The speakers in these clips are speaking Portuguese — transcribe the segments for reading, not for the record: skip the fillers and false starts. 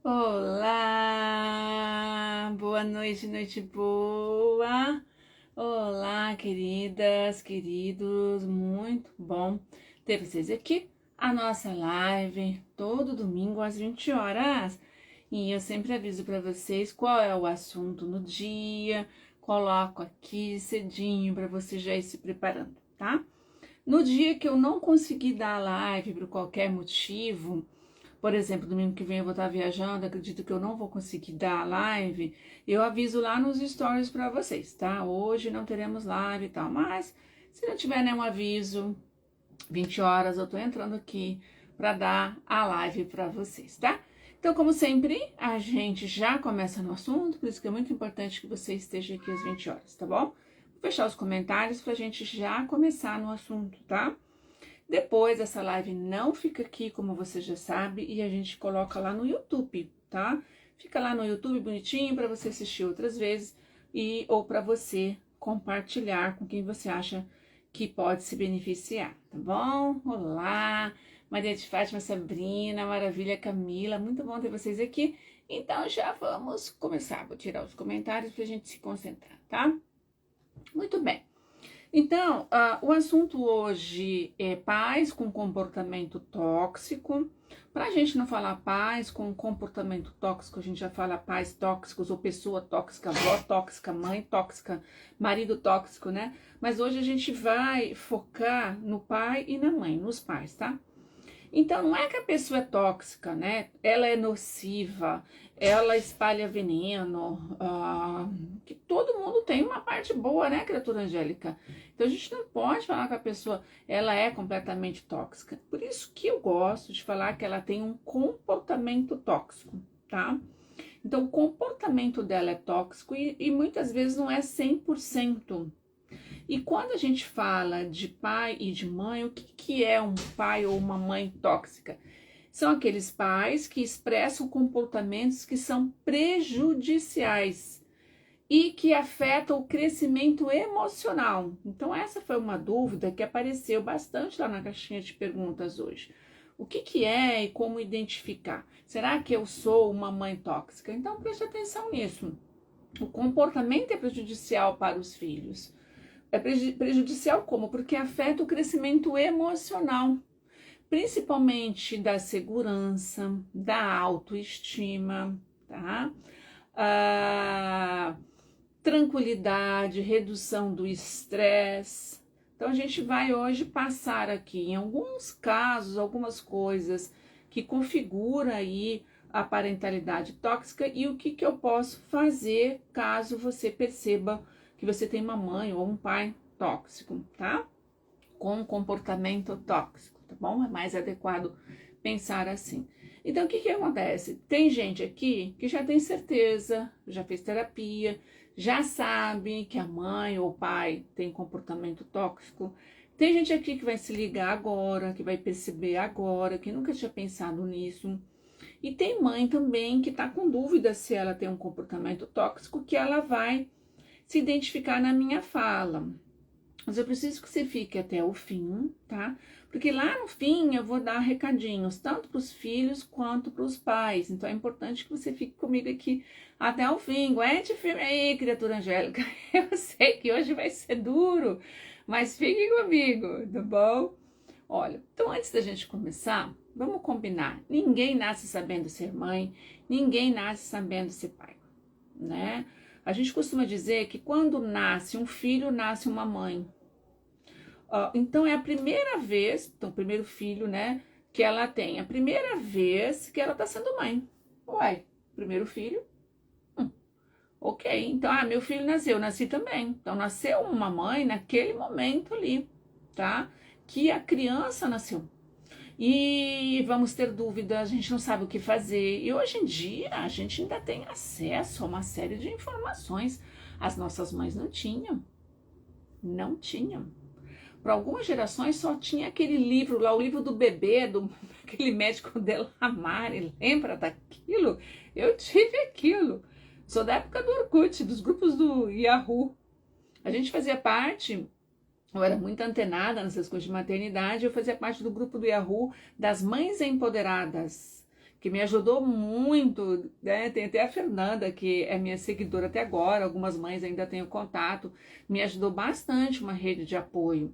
Olá, boa noite, noite boa. Olá, queridas, queridos, muito bom ter vocês aqui. A nossa live todo domingo às 20 horas. E eu sempre aviso para vocês qual é o assunto no dia. Coloco aqui cedinho para você já ir se preparando, tá? No dia que eu não conseguir dar a live por qualquer motivo, por exemplo, domingo que vem eu vou estar viajando, acredito que eu não vou conseguir dar a live, eu aviso lá nos stories para vocês, tá? Hoje não teremos live e tal, mas se não tiver nenhum aviso, 20 horas eu tô entrando aqui para dar a live para vocês, tá? Então, como sempre, a gente já começa no assunto, por isso que é muito importante que você esteja aqui às 20 horas, tá bom? Vou fechar os comentários pra gente já começar no assunto, tá? Depois, essa live não fica aqui, como você já sabe, e a gente coloca lá no YouTube, tá? Fica lá no YouTube bonitinho para você assistir outras vezes ou para você compartilhar com quem você acha que pode se beneficiar, tá bom? Olá, Maria de Fátima, Sabrina, Maravilha, Camila, muito bom ter vocês aqui. Então já vamos começar, vou tirar os comentários para a gente se concentrar, tá? Muito bem. Então, o assunto hoje é pais com comportamento tóxico. Para a gente não falar pais com comportamento tóxico, a gente já fala pais tóxicos ou pessoa tóxica, avó tóxica, mãe tóxica, marido tóxico, né? Mas hoje a gente vai focar no pai e na mãe, nos pais, tá? Então, não é que a pessoa é tóxica, né? Ela é nociva, ela espalha veneno, que todo mundo tem uma parte boa, né, criatura angélica? Então, a gente não pode falar que a pessoa, ela é completamente tóxica. Por isso que eu gosto de falar que ela tem um comportamento tóxico, tá? Então, o comportamento dela é tóxico e muitas vezes não é 100%. E quando a gente fala de pai e de mãe, o que é um pai ou uma mãe tóxica? São aqueles pais que expressam comportamentos que são prejudiciais e que afetam o crescimento emocional. Então, essa foi uma dúvida que apareceu bastante lá na caixinha de perguntas hoje. O que é e como identificar? Será que eu sou uma mãe tóxica? Então, preste atenção nisso. O comportamento é prejudicial para os filhos. É prejudicial como? Porque afeta o crescimento emocional, principalmente da segurança, da autoestima, tá? Tranquilidade, redução do estresse. Então a gente vai hoje passar aqui em alguns casos, algumas coisas que configura aí a parentalidade tóxica e o que eu posso fazer caso você perceba que você tem uma mãe ou um pai tóxico, tá? Com um comportamento tóxico, tá bom? É mais adequado pensar assim. Então, o que acontece? Tem gente aqui que já tem certeza, já fez terapia, já sabe que a mãe ou o pai tem comportamento tóxico. Tem gente aqui que vai se ligar agora, que vai perceber agora, que nunca tinha pensado nisso. E tem mãe também que tá com dúvida se ela tem um comportamento tóxico, que ela vai se identificar na minha fala. Mas eu preciso que você fique até o fim, tá? Porque lá no fim eu vou dar recadinhos, tanto para os filhos quanto para os pais. Então é importante que você fique comigo aqui até o fim. Aguente firme aí, criatura angélica. Eu sei que hoje vai ser duro, mas fique comigo, tá bom? Olha, então antes da gente começar, vamos combinar. Ninguém nasce sabendo ser mãe, ninguém nasce sabendo ser pai, né? A gente costuma dizer que quando nasce um filho, nasce uma mãe. Então é a primeira vez, então o primeiro filho, né, que ela tem, a primeira vez que ela tá sendo mãe. Uai, primeiro filho? Ok, então, meu filho nasceu, eu nasci também. Então nasceu uma mãe naquele momento ali, tá? Que a criança nasceu. E vamos ter dúvidas, a gente não sabe o que fazer. E hoje em dia a gente ainda tem acesso a uma série de informações. As nossas mães não tinham. Não tinham. Para algumas gerações só tinha aquele livro lá, o livro do bebê, aquele médico Delamare, lembra daquilo? Eu tive aquilo. Sou da época do Orkut, dos grupos do Yahoo. A gente fazia parte, eu era muito antenada nessas coisas de maternidade, eu fazia parte do grupo do Yahoo das Mães Empoderadas, que me ajudou muito, né? Tem até a Fernanda, que é minha seguidora até agora, algumas mães ainda tenho contato, me ajudou bastante uma rede de apoio.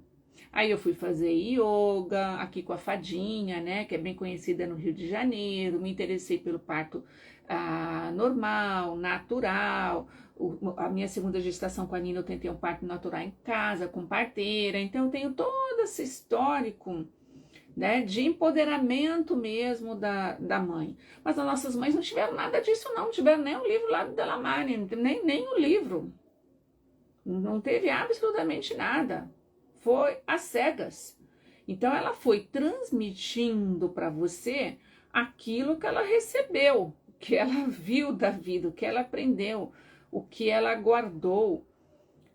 Aí eu fui fazer yoga aqui com a Fadinha, né, que é bem conhecida no Rio de Janeiro, me interessei pelo parto normal, natural. A minha segunda gestação com a Nina eu tentei um parto natural em casa, com parteira, então eu tenho todo esse histórico, né, de empoderamento mesmo da mãe. Mas as nossas mães não tiveram nada disso, não tiveram nem o livro lá do Delamare, nem o livro. Não teve absolutamente nada. Foi às cegas. Então ela foi transmitindo para você aquilo que ela recebeu, o que ela viu da vida, o que ela aprendeu, o que ela guardou,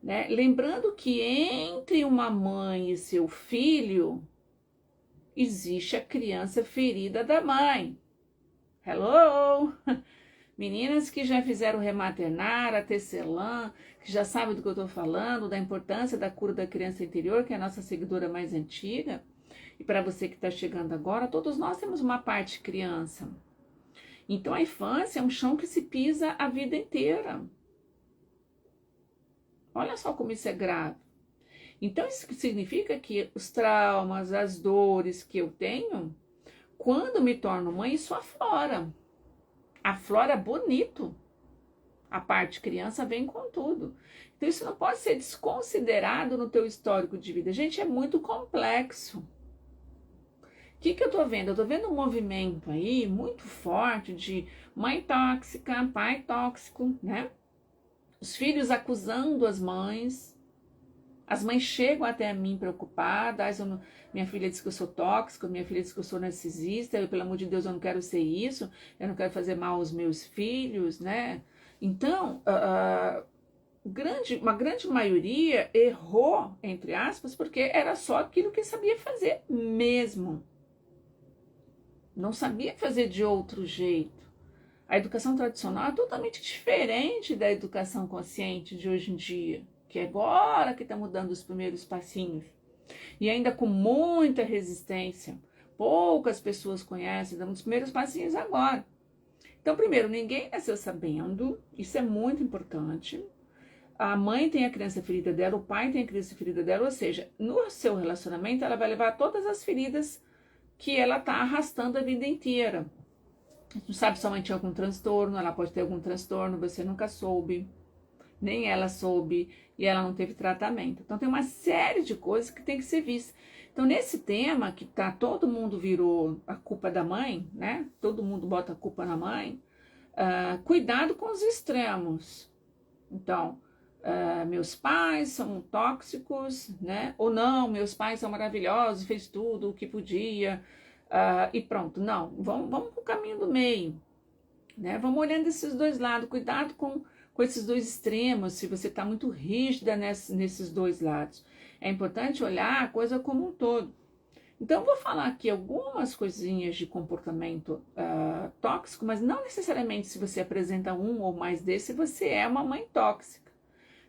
né? Lembrando que entre uma mãe e seu filho existe a criança ferida da mãe. Hello! Meninas que já fizeram rematernar, a tecelã, que já sabem do que eu estou falando, da importância da cura da criança interior, que é a nossa seguidora mais antiga. E para você que está chegando agora, todos nós temos uma parte criança. Então a infância é um chão que se pisa a vida inteira. Olha só como isso é grave. Então isso significa que os traumas, as dores que eu tenho, quando me torno mãe, isso aflora. Aflora bonito. A parte criança vem com tudo. Então isso não pode ser desconsiderado no teu histórico de vida. Gente, é muito complexo. O que eu estou vendo? Eu estou vendo um movimento aí muito forte de mãe tóxica, pai tóxico, né? Os filhos acusando as mães chegam até a mim preocupadas, minha filha diz que eu sou tóxica, minha filha diz que eu sou narcisista, pelo amor de Deus, eu não quero ser isso, eu não quero fazer mal aos meus filhos, né? Então, uma grande maioria errou, entre aspas, porque era só aquilo que sabia fazer mesmo. Não sabia fazer de outro jeito. A educação tradicional é totalmente diferente da educação consciente de hoje em dia, que é agora que está mudando os primeiros passinhos. E ainda com muita resistência. Poucas pessoas conhecem, dando os primeiros passinhos agora. Então, primeiro, ninguém nasceu sabendo, isso é muito importante. A mãe tem a criança ferida dela, o pai tem a criança ferida dela, ou seja, no seu relacionamento ela vai levar todas as feridas que ela está arrastando a vida inteira. Não sabe se a mãe tinha algum transtorno, ela pode ter algum transtorno, você nunca soube, nem ela soube, e ela não teve tratamento. Então tem uma série de coisas que tem que ser vista. Então nesse tema que todo mundo virou a culpa da mãe, né? Todo mundo bota a culpa na mãe. Cuidado com os extremos. Então, meus pais são tóxicos, né? Ou não, meus pais são maravilhosos, fez tudo o que podia, e pronto. Não, vamos para o caminho do meio, né? Vamos olhando esses dois lados, cuidado com esses dois extremos, se você está muito rígida nesses dois lados. É importante olhar a coisa como um todo. Então, eu vou falar aqui algumas coisinhas de comportamento tóxico, mas não necessariamente se você apresenta um ou mais desse, você é uma mãe tóxica.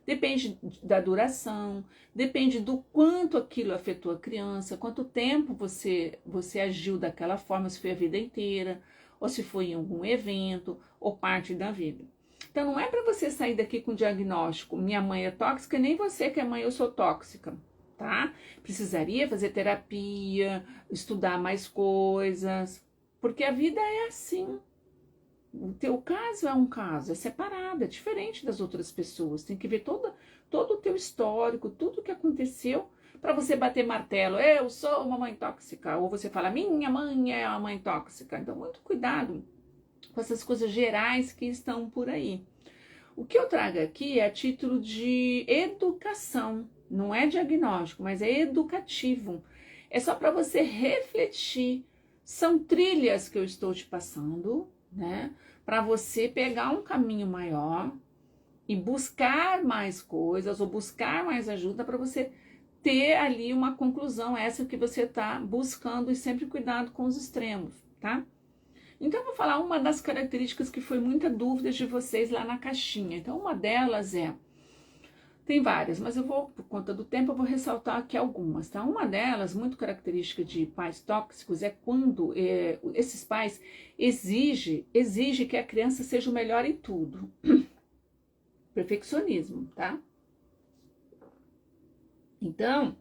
Depende da duração, depende do quanto aquilo afetou a criança, quanto tempo você agiu daquela forma, se foi a vida inteira, ou se foi em algum evento, ou parte da vida. Então não é para você sair daqui com diagnóstico, minha mãe é tóxica, nem você que é mãe, eu sou tóxica, tá? Precisaria fazer terapia, estudar mais coisas, porque a vida é assim. O teu caso é um caso, é separado, é diferente das outras pessoas. Tem que ver todo o teu histórico, tudo o que aconteceu, para você bater martelo. Eu sou uma mãe tóxica. Ou você fala, minha mãe é uma mãe tóxica. Então, muito cuidado com essas coisas gerais que estão por aí. O que eu trago aqui é a título de educação. Não é diagnóstico, mas é educativo. É só para você refletir. São trilhas que eu estou te passando, né? Para você pegar um caminho maior e buscar mais coisas ou buscar mais ajuda para você ter ali uma conclusão, essa que você está buscando, e sempre cuidado com os extremos, tá? Então eu vou falar uma das características que foi muita dúvida de vocês lá na caixinha. Então uma delas é Tem várias, mas eu vou, por conta do tempo, eu vou ressaltar aqui algumas, tá? Uma delas, muito característica de pais tóxicos, é quando esses pais exige que a criança seja o melhor em tudo. Perfeccionismo, tá? Então,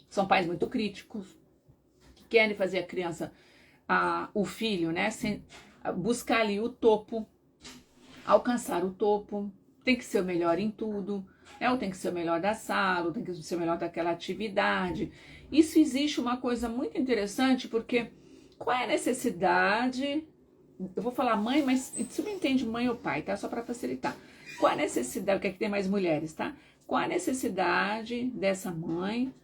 são pais muito críticos, que querem fazer a criança, o filho, né, buscar ali o topo, alcançar o topo, tem que ser o melhor em tudo, né? Ou tem que ser o melhor da sala, ou tem que ser o melhor daquela atividade. Isso existe uma coisa muito interessante, porque qual é a necessidade? Eu vou falar mãe, mas você não entende mãe ou pai, tá? Só para facilitar. Qual a necessidade, porque aqui tem mais mulheres, tá? Qual a necessidade dessa mãe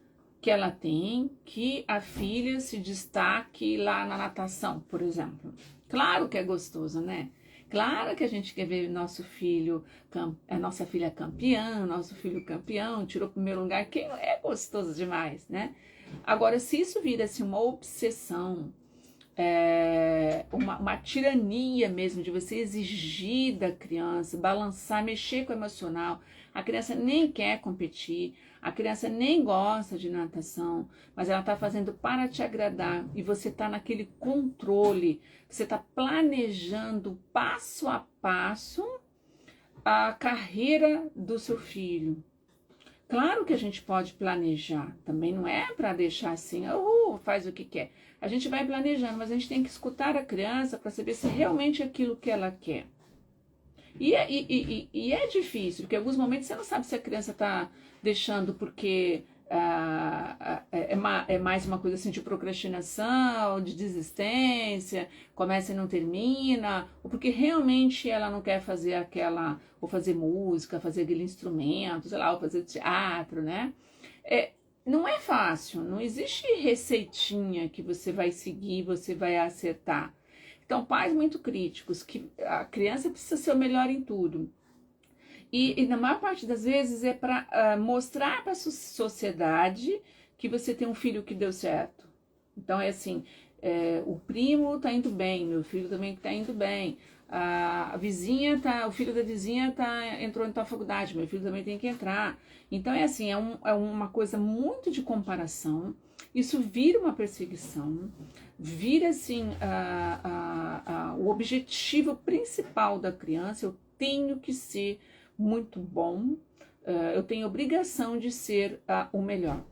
que ela tem que a filha se destaque lá na natação, por exemplo? Claro que é gostoso, né? Claro que a gente quer ver nosso filho, a nossa filha campeã, nosso filho campeão, tirou o primeiro lugar, que é gostoso demais, né? Agora, se isso vira assim, uma obsessão, uma tirania mesmo de você exigir da criança, balançar, mexer com o emocional. A criança nem quer competir, a criança nem gosta de natação, mas ela está fazendo para te agradar e você está naquele controle, você está planejando passo a passo a carreira do seu filho. Claro que a gente pode planejar, também não é para deixar assim, faz o que quer. A gente vai planejando, mas a gente tem que escutar a criança para saber se realmente é aquilo que ela quer. E é difícil, porque em alguns momentos você não sabe se a criança está deixando porque é mais uma coisa assim de procrastinação, de desistência, começa e não termina, ou porque realmente ela não quer fazer aquela, ou fazer música, fazer aquele instrumento, sei lá, ou fazer teatro, né? Não é fácil, não existe receitinha que você vai seguir, você vai acertar. Então, pais muito críticos, que a criança precisa ser o melhor em tudo. E na maior parte das vezes é para mostrar para a sociedade que você tem um filho que deu certo. Então, é assim, o primo está indo bem, meu filho também está indo bem. A vizinha o filho da vizinha entrou em tal faculdade, meu filho também tem que entrar. Então, é assim, é uma coisa muito de comparação. Isso vira uma perseguição, vira assim o objetivo principal da criança. Eu tenho que ser muito bom, eu tenho obrigação de ser o melhor.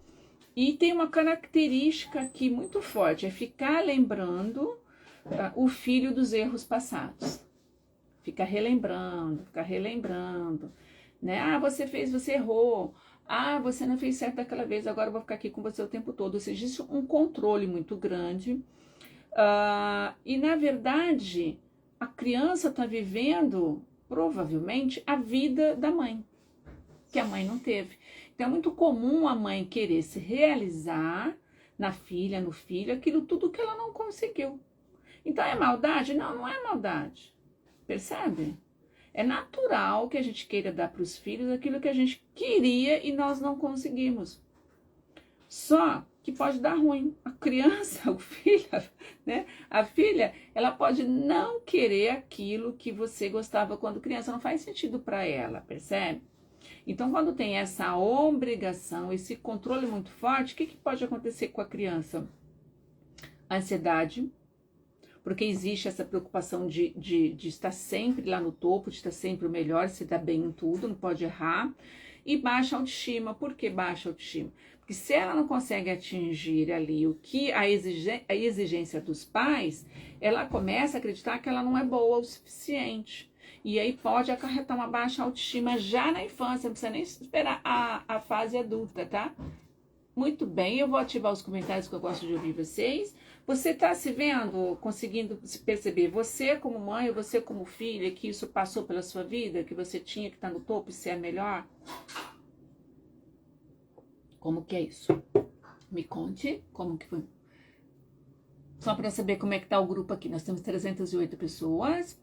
E tem uma característica aqui muito forte, é ficar lembrando o filho dos erros passados. Fica relembrando, né? Você errou. Você não fez certo daquela vez, agora eu vou ficar aqui com você o tempo todo. Ou seja, existe um controle muito grande. E, na verdade, a criança está vivendo, provavelmente, a vida da mãe, que a mãe não teve. Então, é muito comum a mãe querer se realizar na filha, no filho, aquilo tudo que ela não conseguiu. Então, é maldade? Não, não é maldade. Percebe? É natural que a gente queira dar para os filhos aquilo que a gente queria e nós não conseguimos. Só que pode dar ruim. A criança, o filho, né? A filha, ela pode não querer aquilo que você gostava quando criança. Não faz sentido para ela, percebe? Então, quando tem essa obrigação, esse controle muito forte, o que pode acontecer com a criança? Ansiedade, porque existe essa preocupação de estar sempre lá no topo, de estar sempre o melhor, se dar bem em tudo, não pode errar. E baixa autoestima. Por que baixa autoestima? Porque se ela não consegue atingir ali o que a exigência dos pais, ela começa a acreditar que ela não é boa o suficiente. E aí pode acarretar uma baixa autoestima já na infância, não precisa nem esperar a fase adulta, tá? Muito bem, eu vou ativar os comentários que eu gosto de ouvir vocês. Você está se vendo, conseguindo se perceber, você como mãe ou você como filha, que isso passou pela sua vida, que você tinha que estar no topo e ser a melhor? Como que é isso? Me conte como que foi. Só para saber como é que tá o grupo aqui. Nós temos 308 pessoas.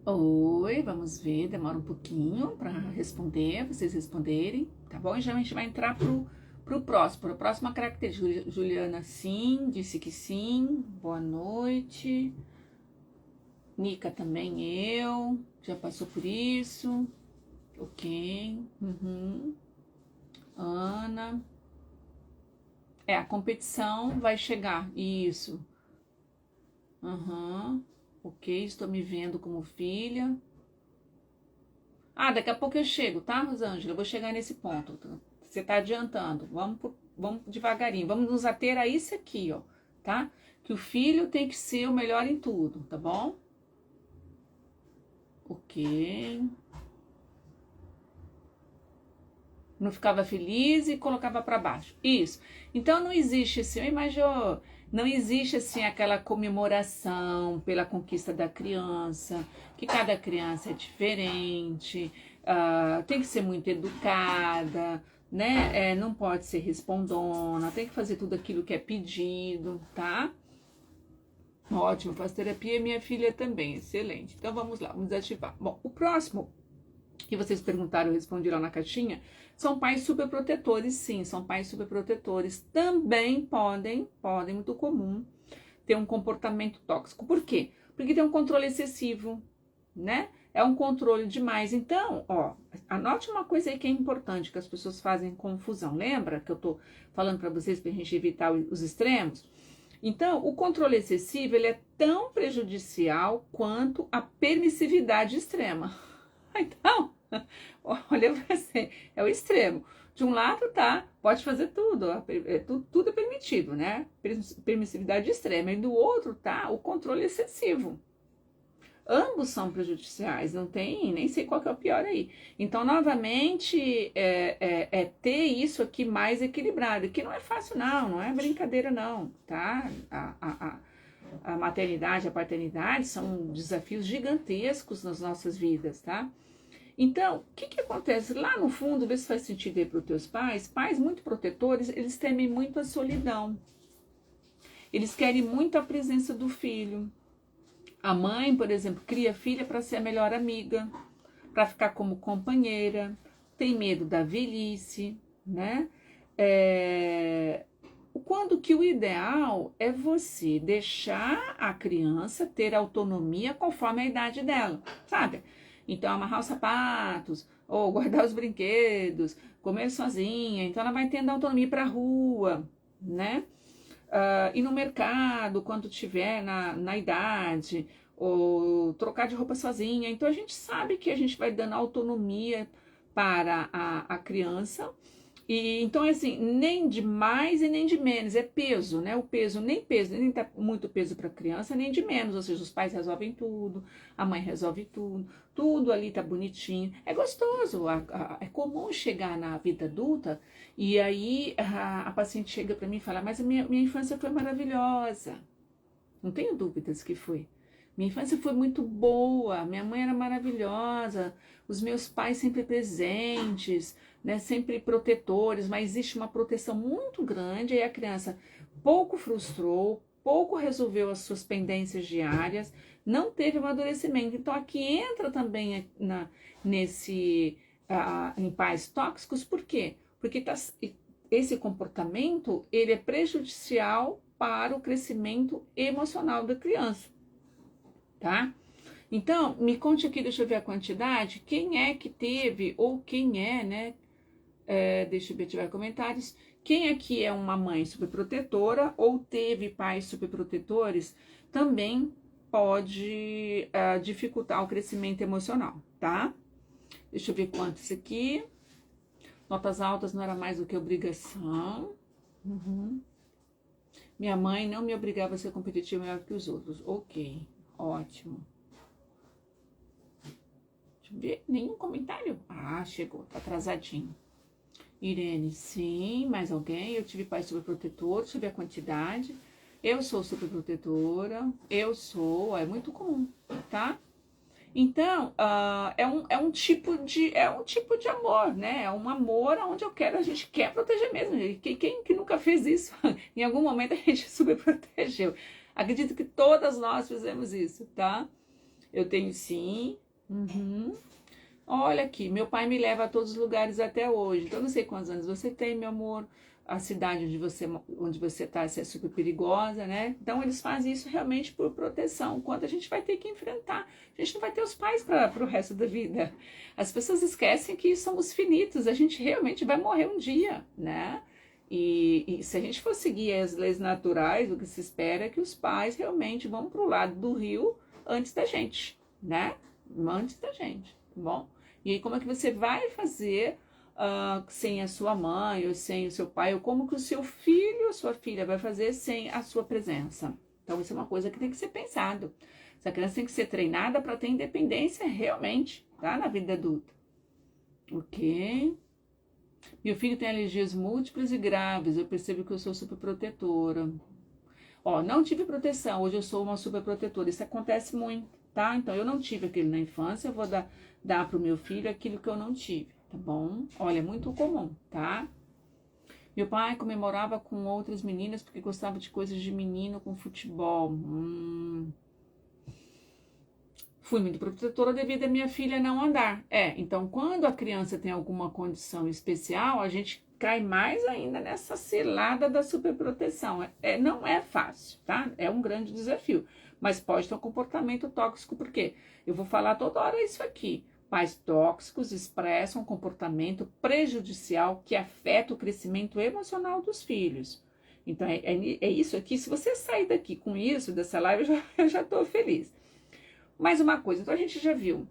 Oi, vamos ver, demora um pouquinho para responder, vocês responderem, tá bom? E já a gente vai entrar pro próximo, a próxima característica. Juliana, sim, disse que sim, boa noite. Nica também, já passou por isso. Ok. Ana. A competição vai chegar. Isso. Ok, estou me vendo como filha. Daqui a pouco eu chego, tá, Rosângela? Eu vou chegar nesse ponto. Você tá adiantando. Vamos devagarinho. Vamos nos ater a isso aqui, ó, tá? Que o filho tem que ser o melhor em tudo, tá bom? Ok. Não ficava feliz e colocava para baixo. Isso. Então não existe assim, não existe assim aquela comemoração pela conquista da criança, que cada criança é diferente, tem que ser muito educada, né? Não pode ser respondona, tem que fazer tudo aquilo que é pedido, tá? Ótimo, faço terapia, minha filha também, excelente. Então vamos lá, vamos ativar. Bom, o próximo que vocês perguntaram, eu respondi lá na caixinha, são pais superprotetores, sim, são pais superprotetores. Também podem, muito comum, ter um comportamento tóxico. Por quê? Porque tem um controle excessivo, né? É um controle demais. Então, ó, anote uma coisa aí que é importante, que as pessoas fazem confusão. Lembra que eu tô falando para vocês pra gente evitar os extremos? Então, o controle excessivo, ele é tão prejudicial quanto a permissividade extrema. Então, olha pra você, é o extremo. De um lado, tá, pode fazer tudo, tudo é permitido, né? Permissividade extrema. E do outro, tá, o controle excessivo. Ambos são prejudiciais, não tem, nem sei qual que é o pior aí. Então, novamente, ter isso aqui mais equilibrado, que não é fácil não é brincadeira não, tá? A maternidade, a paternidade são desafios gigantescos nas nossas vidas, tá? Então, o que acontece? Lá no fundo, vê se faz sentido aí para os teus pais, pais muito protetores, eles temem muito a solidão. Eles querem muito a presença do filho. A mãe, por exemplo, cria a filha para ser a melhor amiga, para ficar como companheira, tem medo da velhice, né? Quando que o ideal é você deixar a criança ter autonomia conforme a idade dela, sabe? Então, amarrar os sapatos, ou guardar os brinquedos, comer sozinha. Então, ela vai tendo autonomia para a rua, né? Ir no mercado quando tiver na idade, ou trocar de roupa sozinha. Então, a gente sabe que a gente vai dando autonomia para a criança. E então, assim, nem de mais e nem de menos, é peso, né? O peso, nem tá muito peso para criança, nem de menos, ou seja, os pais resolvem tudo, a mãe resolve tudo, tudo ali tá bonitinho. É gostoso, é comum chegar na vida adulta e aí a paciente chega para mim e fala: mas a minha infância foi maravilhosa. Não tenho dúvidas que foi. Minha infância foi muito boa, minha mãe era maravilhosa, os meus pais sempre presentes, né, sempre protetores, mas existe uma proteção muito grande e a criança pouco frustrou, pouco resolveu as suas pendências diárias, não teve amadurecimento. Então aqui entra também em pais tóxicos, por quê? Porque esse comportamento ele é prejudicial para o crescimento emocional da criança, tá? Então, me conte aqui, deixa eu ver a quantidade, quem é que teve, ou quem é, né? Deixa eu ver se tiver comentários. Quem aqui é uma mãe superprotetora ou teve pais superprotetores, também pode dificultar o crescimento emocional, tá? Deixa eu ver quantos aqui. Notas altas não era mais do que obrigação. Minha mãe não me obrigava a ser competitiva melhor que os outros. Ok, ótimo. Deixa eu ver, nenhum comentário? Chegou, tá atrasadinho. Irene, sim, mais alguém? Eu tive pai superprotetor, deixa eu ver a quantidade. Eu sou superprotetora, é muito comum, tá? Então, é um tipo de amor, né? É um amor onde a gente quer proteger mesmo. Quem que nunca fez isso? Em algum momento a gente superprotegeu. Acredito que todas nós fizemos isso, tá? Eu tenho sim. Olha aqui, meu pai me leva a todos os lugares até hoje. Então, não sei quantos anos você tem, meu amor. a cidade onde você está se é super perigosa, né? Então eles fazem isso realmente por proteção, quando a gente vai ter que enfrentar. A gente não vai ter os pais para o resto da vida. As pessoas esquecem que somos finitos, a gente realmente vai morrer um dia, né? E se a gente for seguir as leis naturais, o que se espera é que os pais realmente vão para o lado do rio antes da gente, né? Antes da gente, tá bom? E aí como é que você vai fazer sem a sua mãe ou sem o seu pai, ou como que o seu filho ou sua filha vai fazer sem a sua presença? Então isso é uma coisa que tem que ser pensado. Essa criança tem que ser treinada para ter independência realmente, tá? Na vida adulta. Ok? Meu filho tem alergias múltiplas e graves, eu percebo que eu sou super protetora. Ó, não tive proteção, hoje eu sou uma super protetora. Isso acontece muito, tá? Então eu não tive aquilo na infância, eu vou dar pro meu filho aquilo que eu não tive, tá bom? Olha, é muito comum, tá? Meu pai comemorava com outras meninas porque gostava de coisas de menino com futebol. Fui muito protetora devido a minha filha não andar. Então quando a criança tem alguma condição especial, a gente cai mais ainda nessa cilada da superproteção. Não é fácil, tá? É um grande desafio. Mas pode ter um comportamento tóxico, porque eu vou falar toda hora isso aqui. Pais tóxicos expressam um comportamento prejudicial que afeta o crescimento emocional dos filhos. Então é isso aqui. Se você sair daqui com isso, dessa live, eu já estou feliz. Mais uma coisa, então a gente já viu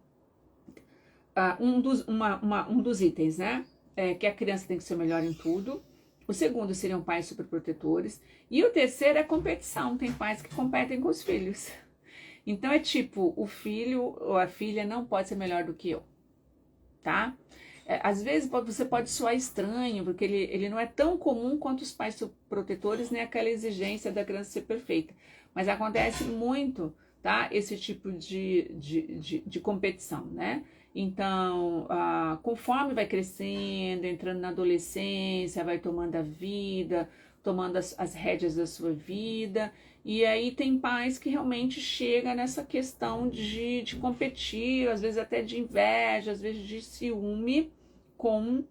um dos itens, né? Que a criança tem que ser melhor em tudo. O segundo seriam pais superprotetores. E o terceiro é competição. Tem pais que competem com os filhos. Então é tipo, o filho ou a filha não pode ser melhor do que eu, tá? Às vezes você pode soar estranho, porque ele não é tão comum quanto os pais superprotetores, nem aquela exigência da criança ser perfeita. Mas acontece muito, tá? Esse tipo de competição, né? Então, conforme vai crescendo, entrando na adolescência, vai tomando a vida, tomando as rédeas da sua vida, e aí tem pais que realmente chegam nessa questão de competir, às vezes até de inveja, às vezes de ciúme com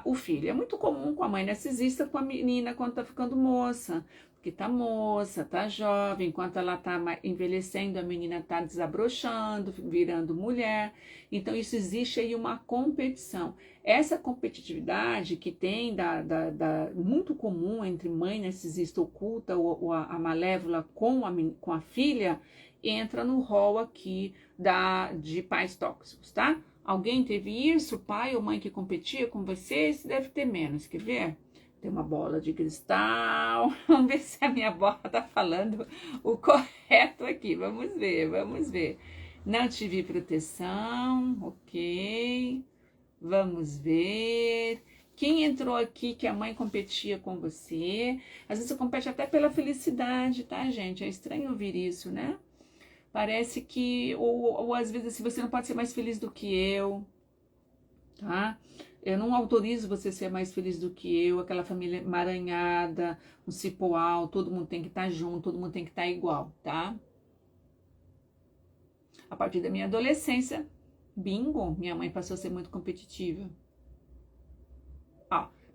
o filho. É muito comum com a mãe narcisista com a menina quando tá ficando moça, porque tá moça, tá jovem, enquanto ela tá envelhecendo, a menina tá desabrochando, virando mulher. Então isso existe aí uma competição. Essa competitividade que tem muito comum entre mãe narcisista oculta ou a malévola com a filha, entra no rol aqui de pais tóxicos, tá? Alguém teve isso, pai ou mãe que competia com você? Você deve ter menos, quer ver? Tem uma bola de cristal. Vamos ver se a minha bola tá falando o correto aqui. Vamos ver, vamos ver. Não tive proteção, ok. Vamos ver. Quem entrou aqui que a mãe competia com você? Às vezes você compete até pela felicidade, tá, gente? É estranho ouvir isso, né? Parece que, ou às vezes assim, você não pode ser mais feliz do que eu, tá? Eu não autorizo você ser mais feliz do que eu, aquela família emaranhada, um cipoal, todo mundo tem que estar junto, todo mundo tem que estar igual, tá? A partir da minha adolescência, bingo, minha mãe passou a ser muito competitiva.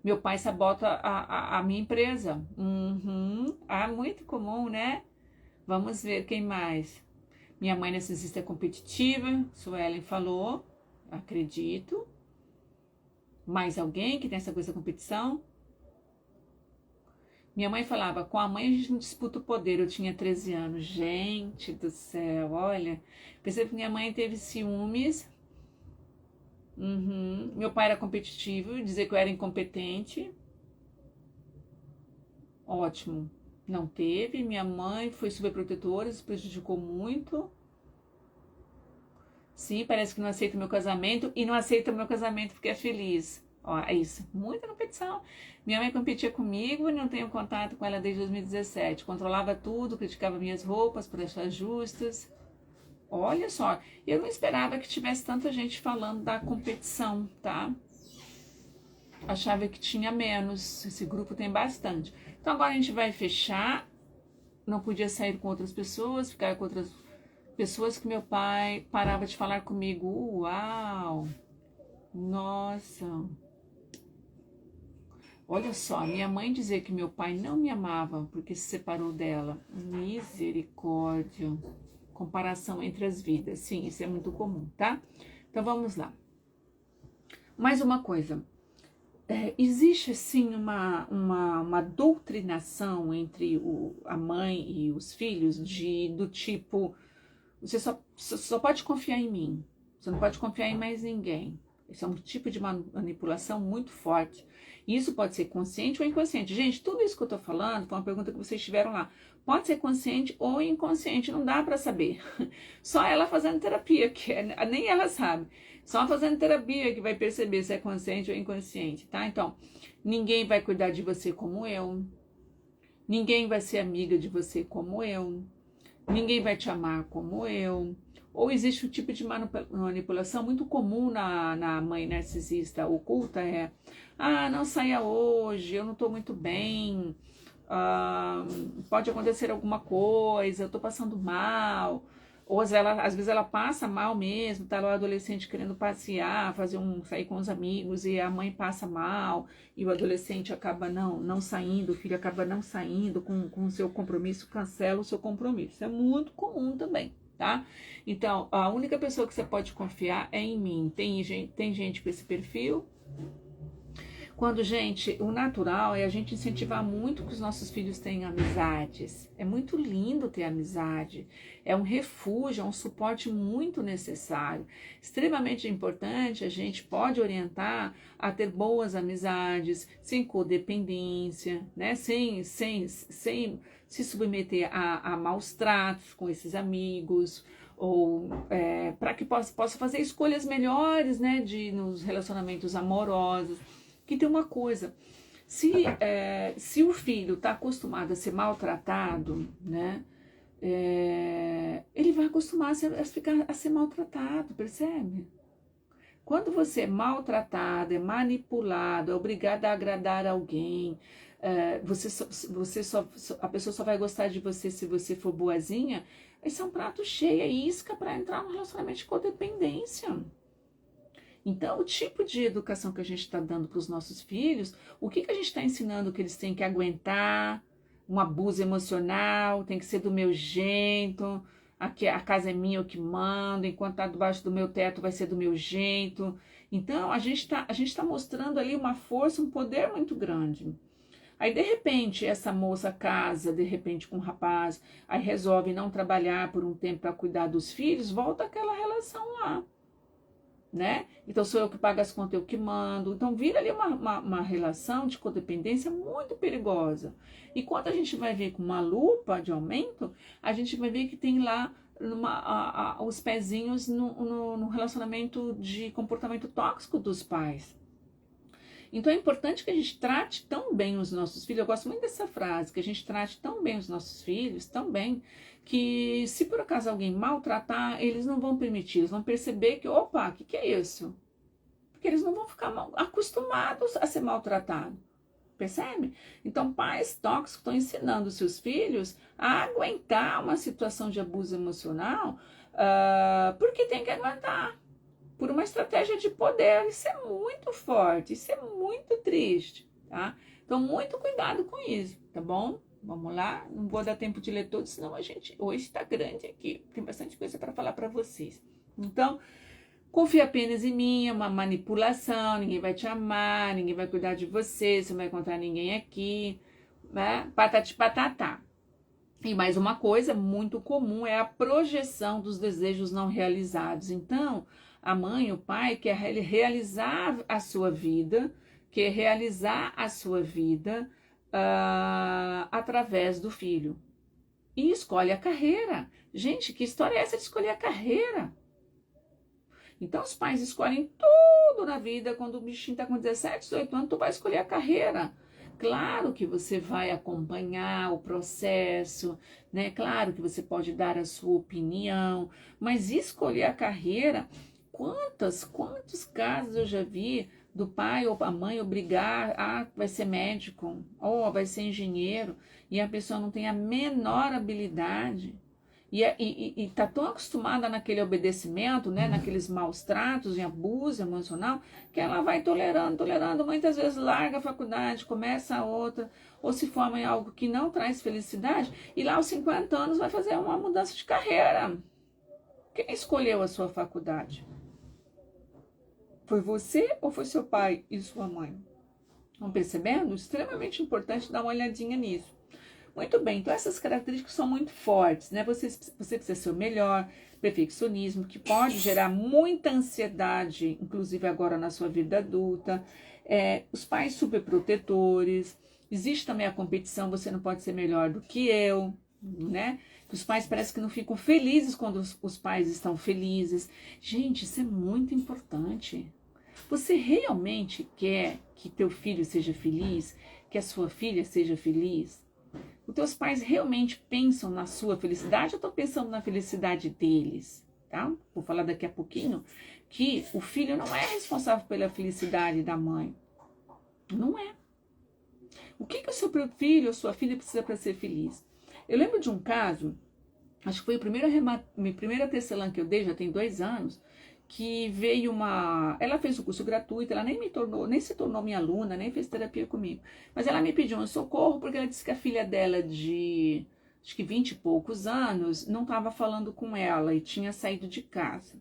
Meu pai sabota a minha empresa. Muito comum, né? Vamos ver quem mais. Minha mãe narcisista é competitiva, Suelen falou, acredito. Mais alguém que tem essa coisa da competição? Minha mãe falava, com a mãe a gente não disputa o poder, eu tinha 13 anos. Gente do céu, olha. Percebo que minha mãe teve ciúmes. Meu pai era competitivo, dizer que eu era incompetente. Ótimo. Não teve. Minha mãe foi superprotetora, isso prejudicou muito. Sim, parece que não aceita o meu casamento e não aceita o meu casamento porque é feliz. Ó, é isso. Muita competição. Minha mãe competia comigo e não tenho contato com ela desde 2017. Controlava tudo, criticava minhas roupas por achar justas. Olha só, eu não esperava que tivesse tanta gente falando da competição, tá? Achava que tinha menos. Esse grupo tem bastante. Então agora a gente vai fechar. Não podia sair com outras pessoas, ficar com outras pessoas que meu pai parava de falar comigo. Uau! Nossa! Olha só, minha mãe dizer que meu pai não me amava porque se separou dela. Misericórdia. Comparação entre as vidas. Sim, isso é muito comum, tá? Então vamos lá. Mais uma coisa. Existe sim uma doutrinação entre a mãe e os filhos do tipo, você só pode confiar em mim, você não pode confiar em mais ninguém. Esse é um tipo de manipulação muito forte. E isso pode ser consciente ou inconsciente. Gente, tudo isso que eu tô falando foi uma pergunta que vocês tiveram lá. Pode ser consciente ou inconsciente, não dá para saber. Só ela fazendo terapia, nem ela sabe. Só fazendo terapia que vai perceber se é consciente ou inconsciente, tá? Então, ninguém vai cuidar de você como eu. Ninguém vai ser amiga de você como eu. Ninguém vai te amar como eu. Ou existe um tipo de manipulação muito comum na mãe narcisista oculta, não saia hoje, eu não estou muito bem, pode acontecer alguma coisa, eu estou passando mal. Ou às vezes ela passa mal mesmo, tá lá o adolescente querendo passear, sair com os amigos, e a mãe passa mal, e o adolescente acaba não saindo, o filho acaba não saindo com o seu compromisso, cancela o seu compromisso. É muito comum também, tá? Então, a única pessoa que você pode confiar é em mim. Tem gente com esse perfil. Quando, gente, o natural é a gente incentivar muito que os nossos filhos tenham amizades. É muito lindo ter amizade. É um refúgio, é um suporte muito necessário. Extremamente importante, a gente pode orientar a ter boas amizades, sem codependência, né? Sem se submeter a maus tratos com esses amigos, ou para que possa fazer escolhas melhores, né, nos relacionamentos amorosos. Que tem uma coisa, se o filho está acostumado a ser maltratado, né, ele vai acostumar a ser maltratado, percebe? Quando você é maltratado, é manipulado, é obrigado a agradar alguém, a pessoa só vai gostar de você se você for boazinha, esse é um prato cheio, é isca para entrar no relacionamento de codependência. Então, o tipo de educação que a gente está dando para os nossos filhos, o que a gente está ensinando que eles têm que aguentar, um abuso emocional, tem que ser do meu jeito, aqui a casa é minha, eu que mando, enquanto está debaixo do meu teto vai ser do meu jeito. Então, a gente tá mostrando ali uma força, um poder muito grande. Aí, de repente, essa moça casa, de repente, com um rapaz, aí resolve não trabalhar por um tempo para cuidar dos filhos, volta aquela relação lá. Né? Então sou eu que pago as contas, eu que mando. Então vira ali uma relação de codependência muito perigosa. E quando a gente vai ver com uma lupa de aumento, a gente vai ver que tem lá os pezinhos no relacionamento de comportamento tóxico dos pais. Então é importante que a gente trate tão bem os nossos filhos. Eu gosto muito dessa frase, que a gente trate tão bem os nossos filhos, tão bem, que se por acaso alguém maltratar, eles não vão permitir, eles vão perceber que, opa, o que é isso? Porque eles não vão ficar acostumados a ser maltratados. Percebe? Então, pais tóxicos estão ensinando seus filhos a aguentar uma situação de abuso emocional, porque tem que aguentar. Por uma estratégia de poder. Isso é muito forte, isso é muito triste, tá? Então, muito cuidado com isso, tá bom? Vamos lá, não vou dar tempo de ler todos, senão a gente hoje está grande aqui, tem bastante coisa para falar para vocês. Então, confia apenas em mim, é uma manipulação, ninguém vai te amar, ninguém vai cuidar de você, você não vai encontrar ninguém aqui, né? Patati patatá. E mais uma coisa muito comum é a projeção dos desejos não realizados. Então, a mãe, o pai quer realizar a sua vida, através do filho. E escolhe a carreira. Gente, que história é essa de escolher a carreira? Então, os pais escolhem tudo na vida. Quando o bichinho está com 17, 18 anos, tu vai escolher a carreira. Claro que você vai acompanhar o processo, né? Claro que você pode dar a sua opinião, mas escolher a carreira, quantos casos eu já vi do pai ou a mãe obrigar, vai ser médico, ou vai ser engenheiro, e a pessoa não tem a menor habilidade. E tá tão acostumada naquele obedecimento, né, naqueles maus tratos e abuso emocional, que ela vai tolerando, tolerando, muitas vezes larga a faculdade, começa a outra, ou se forma em algo que não traz felicidade, e lá aos 50 anos vai fazer uma mudança de carreira. Quem escolheu a sua faculdade? Foi você ou foi seu pai e sua mãe? Estão percebendo? Extremamente importante dar uma olhadinha nisso. Muito bem, então essas características são muito fortes, né? Você precisa ser o melhor, perfeccionismo, que pode gerar muita ansiedade, inclusive agora na sua vida adulta. Os pais superprotetores, existe também a competição, você não pode ser melhor do que eu, né? Os pais parecem que não ficam felizes quando os pais estão felizes. Gente, isso é muito importante. Você realmente quer que teu filho seja feliz? Que a sua filha seja feliz? Os teus pais realmente pensam na sua felicidade ou estão pensando na felicidade deles? Tá? Vou falar daqui a pouquinho que o filho não é responsável pela felicidade da mãe. Não é. O que o seu filho ou sua filha precisa para ser feliz? Eu lembro de um caso, acho que foi minha primeira tecelã que eu dei, já tem 2 anos, que veio ela fez o curso gratuito, ela nem se tornou minha aluna, nem fez terapia comigo, mas ela me pediu um socorro porque ela disse que a filha dela de, acho que 20 e poucos anos, não estava falando com ela e tinha saído de casa.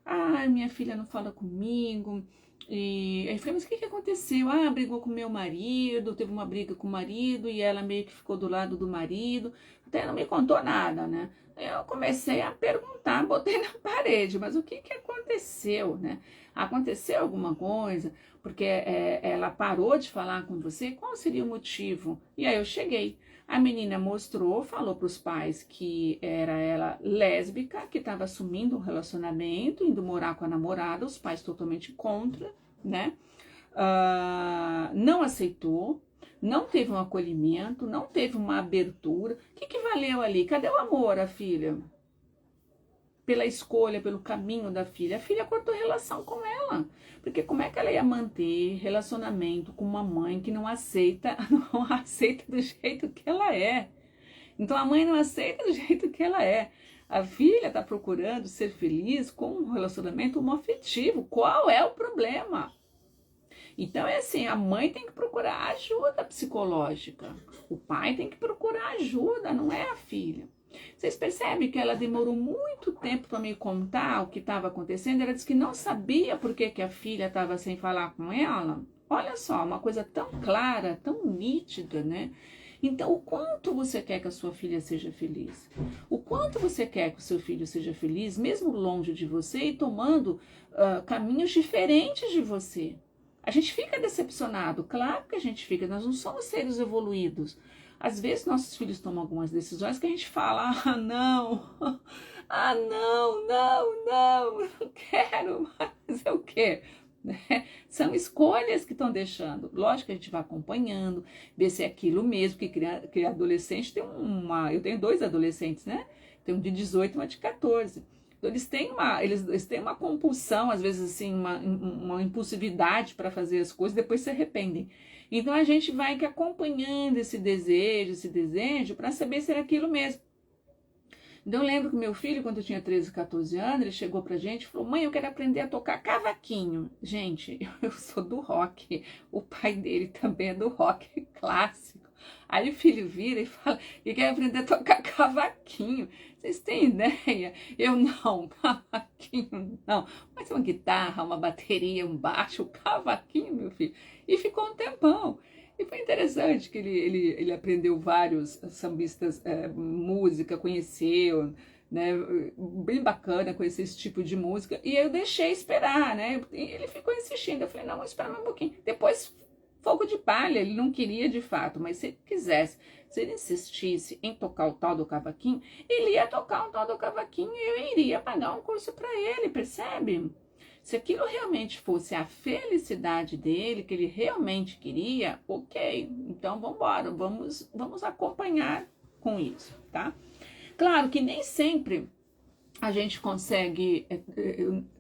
Ah, minha filha não fala comigo. E aí eu falei, mas o que aconteceu? Ah, brigou com meu marido, teve uma briga com o marido e ela meio que ficou do lado do marido. Até não me contou nada, né? Eu comecei a perguntar, botei na parede, mas o que aconteceu, né? Aconteceu alguma coisa? Porque ela parou de falar com você? Qual seria o motivo? E aí eu cheguei. A menina mostrou, falou para os pais que era ela lésbica, que estava assumindo um relacionamento, indo morar com a namorada, os pais totalmente contra, né? Não aceitou, não teve um acolhimento, não teve uma abertura. O que valeu ali? Cadê o amor, a filha? Pela escolha, pelo caminho da filha. A filha cortou relação com ela. Porque como é que ela ia manter relacionamento com uma mãe que não aceita, não aceita do jeito que ela é? Então a mãe não aceita do jeito que ela é. A filha está procurando ser feliz com um relacionamento homoafetivo. Qual é o problema? Então é assim, a mãe tem que procurar ajuda psicológica. O pai tem que procurar ajuda, não é a filha. Vocês percebem que ela demorou muito tempo para me contar o que estava acontecendo? Ela disse que não sabia por que a filha estava sem falar com ela. Olha só, uma coisa tão clara, tão nítida, né? Então, o quanto você quer que a sua filha seja feliz? O quanto você quer que o seu filho seja feliz, mesmo longe de você e tomando caminhos diferentes de você? A gente fica decepcionado, claro que a gente fica, nós não somos seres evoluídos. Às vezes nossos filhos tomam algumas decisões que a gente fala, ah não, não quero, mas é o quê? Né? São escolhas que estão deixando. Lógico que a gente vai acompanhando, ver se é aquilo mesmo, que adolescente tem eu tenho 2 adolescentes, né? Tem um de 18 e uma de 14. Então, eles têm uma compulsão, às vezes assim, uma impulsividade para fazer as coisas, depois se arrependem. Então a gente vai que acompanhando esse desejo, para saber se era aquilo mesmo. Então eu lembro que meu filho, quando eu tinha 13, 14 anos, ele chegou pra gente e falou, mãe, eu quero aprender a tocar cavaquinho. Gente, eu sou do rock, o pai dele também é do rock clássico. Aí o filho vira e fala, e quer aprender a tocar cavaquinho. Vocês têm ideia? Eu não, cavaquinho não. Mas uma guitarra, uma bateria, um baixo, cavaquinho, meu filho. E ficou um tempão. E foi interessante que ele aprendeu vários sambistas, música, conheceu, né? Bem bacana conhecer esse tipo de música. E eu deixei esperar, né? E ele ficou insistindo. Eu falei, não, vamos esperar mais um pouquinho. Depois, fogo de palha, ele não queria de fato, mas se ele quisesse, se ele insistisse em tocar o tal do cavaquinho, ele ia tocar o tal do cavaquinho e eu iria pagar um curso para ele, percebe? Se aquilo realmente fosse a felicidade dele, que ele realmente queria, ok, então vamos embora, vamos acompanhar com isso, tá? Claro que nem sempre a gente consegue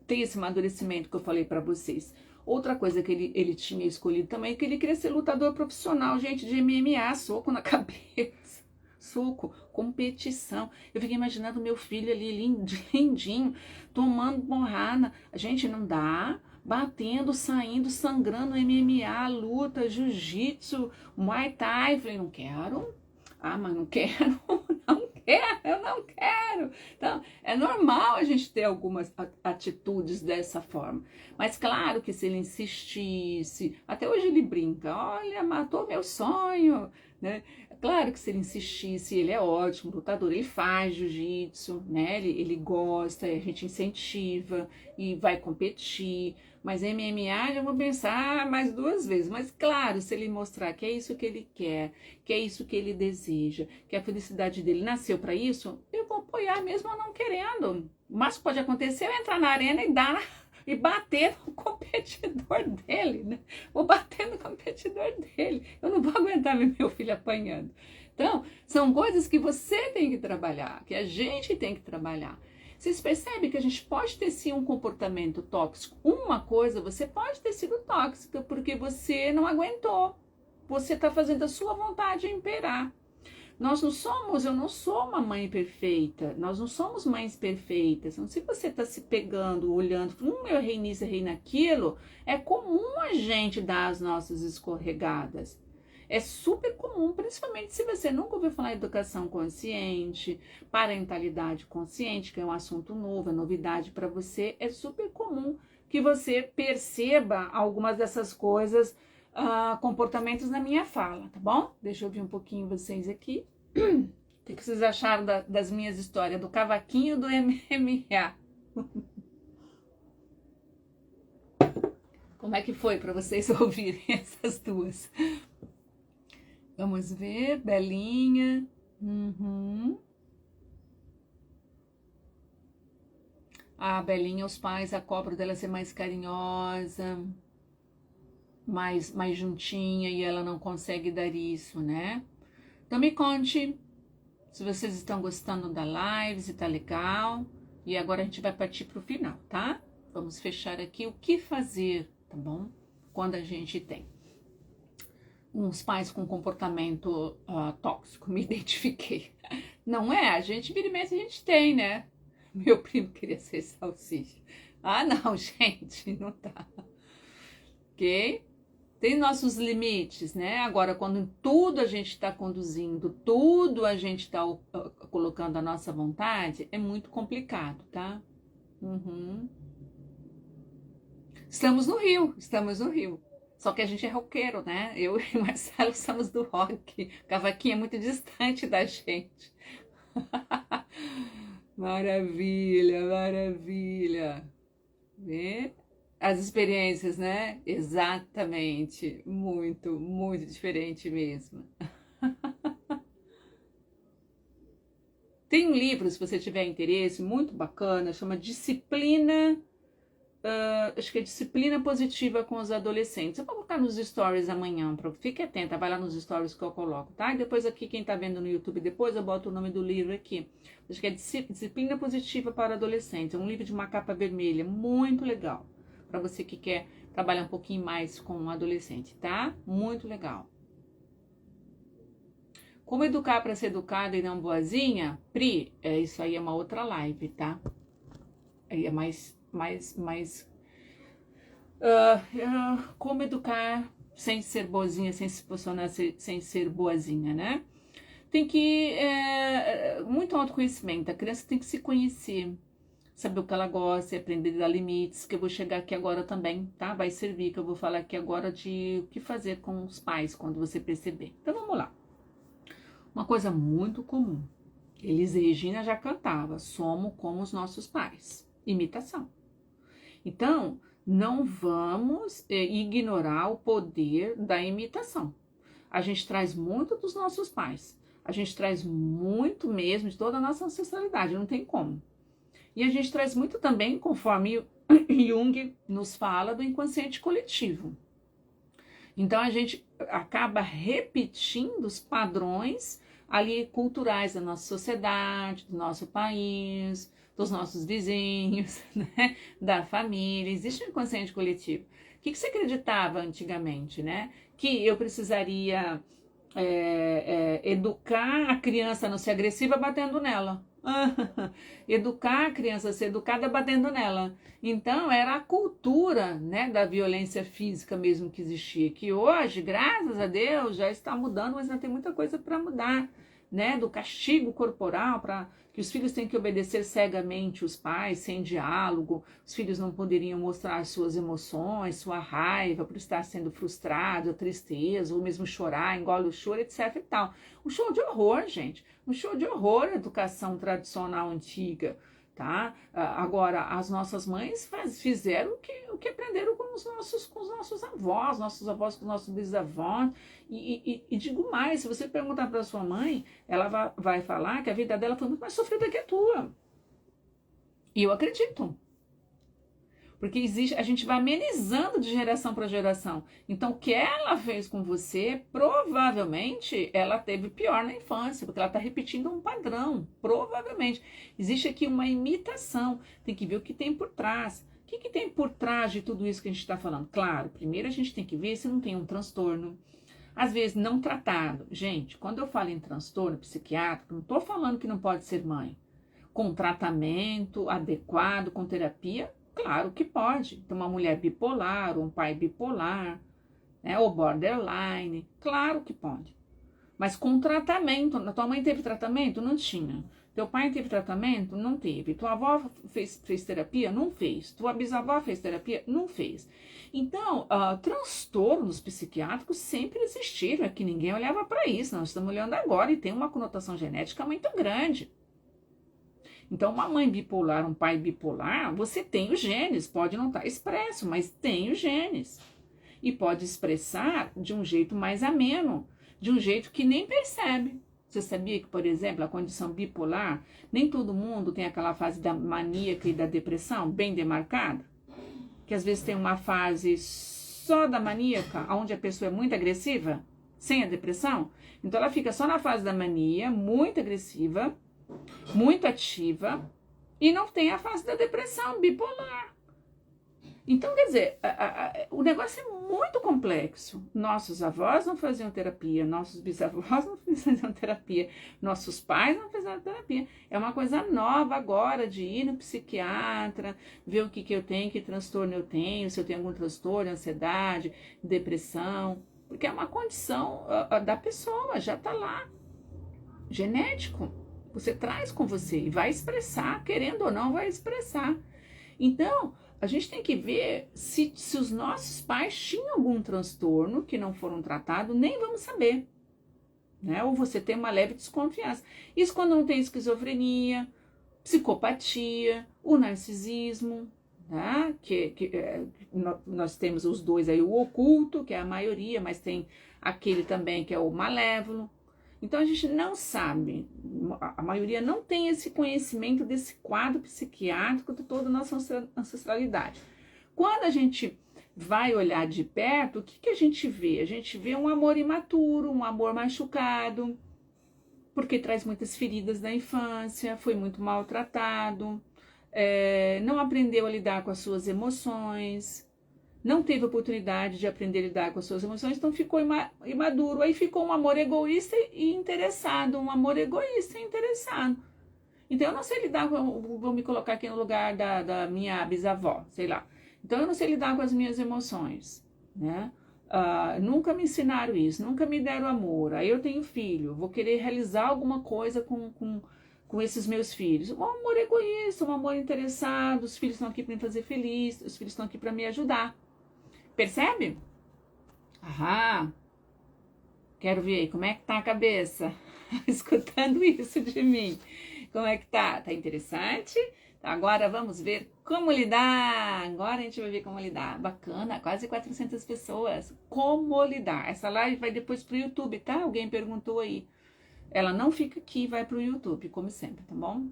ter esse amadurecimento que eu falei para vocês. Outra coisa que ele tinha escolhido também é que ele queria ser lutador profissional, gente, de MMA, soco na cabeça. suco, competição. Eu fiquei imaginando meu filho ali, lindinho, tomando porrada. Gente, não dá. Batendo, saindo, sangrando, MMA, luta, jiu-jitsu, Muay Thai. Falei, não quero. Ah, mas não quero, não quero, eu não quero. Então, é normal a gente ter algumas atitudes dessa forma. Mas claro que se ele insistisse, até hoje ele brinca, olha, matou meu sonho, né? Claro que se ele insistisse, ele é ótimo lutador, ele faz jiu-jitsu, né? Ele gosta, a gente incentiva e vai competir. Mas MMA eu vou pensar mais 2 vezes. Mas claro, se ele mostrar que é isso que ele quer, que é isso que ele deseja, que a felicidade dele nasceu para isso, eu vou apoiar mesmo eu não querendo. Mas pode acontecer eu entrar na arena e bater no competidor dele, né? Vou bater no competidor dele. Eu não vou aguentar ver meu filho apanhando. Então, são coisas que você tem que trabalhar, que a gente tem que trabalhar. Vocês percebem que a gente pode ter sim um comportamento tóxico. Uma coisa, você pode ter sido tóxica porque você não aguentou. Você está fazendo a sua vontade imperar. Eu não sou uma mãe perfeita, nós não somos mães perfeitas. Então, se você está se pegando, olhando, eu errei nisso, errei naquilo, é comum a gente dar as nossas escorregadas. É super comum, principalmente se você nunca ouviu falar em educação consciente, parentalidade consciente, que é um assunto novo, é novidade para você, é super comum que você perceba algumas dessas coisas, comportamentos na minha fala, tá bom? Deixa eu ouvir um pouquinho vocês aqui. O que vocês acharam das minhas histórias, do cavaquinho do MMA? Como é que foi para vocês ouvirem essas duas? Vamos ver, Belinha. A Belinha, os pais, a cobra dela ser mais carinhosa, mais juntinha, e ela não consegue dar isso, né? Então me conte se vocês estão gostando da live, se tá legal. E agora a gente vai partir pro final, tá? Vamos fechar aqui o que fazer, tá bom? Quando a gente tem uns pais com comportamento tóxico, me identifiquei. Não é? A gente vira e mexe, a gente tem, né? Meu primo queria ser salsicha. Ah, não, gente, não tá. Ok? Tem nossos limites, né? Agora, quando tudo a gente está conduzindo, tudo a gente está colocando a nossa vontade, é muito complicado, tá? Estamos no Rio. Só que a gente é roqueiro, né? Eu e o Marcelo somos do rock. Cavaquinho é muito distante da gente. Maravilha, maravilha. Vê? As experiências, né? Exatamente. Muito, muito diferente mesmo. Tem um livro, se você tiver interesse, muito bacana, chama Disciplina, acho que é Disciplina Positiva com os Adolescentes. Eu vou colocar nos stories amanhã, fique atenta, vai lá nos stories que eu coloco, tá? E depois aqui, quem tá vendo no YouTube depois, eu boto o nome do livro aqui. Acho que é Disciplina Positiva para Adolescentes. É um livro de uma capa vermelha, muito legal. Para você que quer trabalhar um pouquinho mais com um adolescente, tá? Muito legal. Como educar para ser educada e não boazinha? Pri, isso aí é uma outra live, tá? Aí é como educar sem ser boazinha, sem se posicionar sem ser boazinha, né? Tem que, muito autoconhecimento, a criança tem que se conhecer, saber o que ela gosta, aprender a dar limites, que eu vou chegar aqui agora também, tá? Vai servir, que eu vou falar aqui agora de o que fazer com os pais quando você perceber. Então vamos lá. Uma coisa muito comum, Elis e Regina já cantava, somos como os nossos pais, imitação. Então, não vamos ignorar o poder da imitação. A gente traz muito dos nossos pais, a gente traz muito mesmo de toda a nossa ancestralidade, não tem como. E a gente traz muito também, conforme Jung nos fala, do inconsciente coletivo. Então a gente acaba repetindo os padrões ali culturais da nossa sociedade, do nosso país, dos nossos vizinhos, né? Da família. Existe um inconsciente coletivo. O que você acreditava antigamente, né? Que eu precisaria educar a criança a não ser agressiva batendo nela. Educar a criança a ser educada batendo nela. Então, era a cultura, né, da violência física mesmo que existia, que hoje, graças a Deus, já está mudando, mas ainda tem muita coisa para mudar, né, do castigo corporal, para que os filhos têm que obedecer cegamente os pais, sem diálogo, os filhos não poderiam mostrar suas emoções, sua raiva por estar sendo frustrado, a tristeza, ou mesmo chorar, engole o choro, etc e tal. Um show de horror, gente, um show de horror, educação tradicional antiga, tá? Agora, as nossas mães fizeram o que aprenderam com os nossos avós, com os nossos bisavós, e digo mais, se você perguntar para sua mãe, ela vai falar que a vida dela foi muito mais sofrida que a tua. E eu acredito. Porque existe, a gente vai amenizando de geração para geração. Então, o que ela fez com você, provavelmente ela teve pior na infância, porque ela está repetindo um padrão. Provavelmente. Existe aqui uma imitação. Tem que ver o que tem por trás. O que tem por trás de tudo isso que a gente está falando? Claro, primeiro a gente tem que ver se não tem um transtorno. Às vezes não tratado. Gente, quando eu falo em transtorno psiquiátrico, não estou falando que não pode ser mãe. Com tratamento adequado, com terapia, claro que pode. Então, uma mulher bipolar, um pai bipolar, né, ou borderline, claro que pode. Mas com tratamento. Tua mãe teve tratamento? Não tinha. Teu pai teve tratamento? Não teve. Tua avó fez terapia? Não fez. Tua bisavó fez terapia? Não fez. Então, transtornos psiquiátricos sempre existiram, é que ninguém olhava para isso. Nós estamos olhando agora e tem uma conotação genética muito grande. Então, uma mãe bipolar, um pai bipolar, você tem os genes, pode não estar expresso, mas tem os genes. E pode expressar de um jeito mais ameno, de um jeito que nem percebe. Você sabia que, por exemplo, a condição bipolar, nem todo mundo tem aquela fase da maníaca e da depressão bem demarcada? Que às vezes tem uma fase só da maníaca, onde a pessoa é muito agressiva, sem a depressão. Então, ela fica só na fase da mania, muito agressiva, muito ativa, e não tem a fase da depressão bipolar. Então, quer dizer, o negócio é muito complexo. Nossos avós não faziam terapia, nossos bisavós não faziam terapia, nossos pais não faziam terapia. É uma coisa nova agora de ir no psiquiatra, ver o que eu tenho, que transtorno eu tenho, se eu tenho algum transtorno, ansiedade, depressão, porque é uma condição da pessoa, já está lá, genético. Você traz com você e vai expressar, querendo ou não, vai expressar. Então, a gente tem que ver se os nossos pais tinham algum transtorno que não foram tratados, nem vamos saber. Né? Ou você tem uma leve desconfiança. Isso quando não tem esquizofrenia, psicopatia, o narcisismo, tá? Nós temos os dois aí, o oculto, que é a maioria, mas tem aquele também que é o malévolo. Então, a gente não sabe, a maioria não tem esse conhecimento desse quadro psiquiátrico de toda a nossa ancestralidade. Quando a gente vai olhar de perto, o que a gente vê? A gente vê um amor imaturo, um amor machucado, porque traz muitas feridas da infância, foi muito maltratado, não aprendeu a lidar com as suas emoções, não teve oportunidade de aprender a lidar com as suas emoções, então ficou imaduro. Aí ficou um amor egoísta e interessado, um amor egoísta e interessado. Então eu não sei lidar vou me colocar aqui no lugar da minha bisavó, sei lá. Então eu não sei lidar com as minhas emoções, né? Nunca me ensinaram isso, nunca me deram amor. Aí eu tenho filho, vou querer realizar alguma coisa com esses meus filhos. Um amor egoísta, um amor interessado, os filhos estão aqui para me fazer feliz, os filhos estão aqui para me ajudar. Percebe? Quero ver aí, como é que tá a cabeça? Escutando isso de mim. Como é que tá? Tá interessante? Agora vamos ver como lidar. Agora a gente vai ver como lidar. Bacana, quase 400 pessoas. Como lidar? Essa live vai depois pro YouTube, tá? Alguém perguntou aí. Ela não fica aqui, vai pro YouTube, como sempre, tá bom?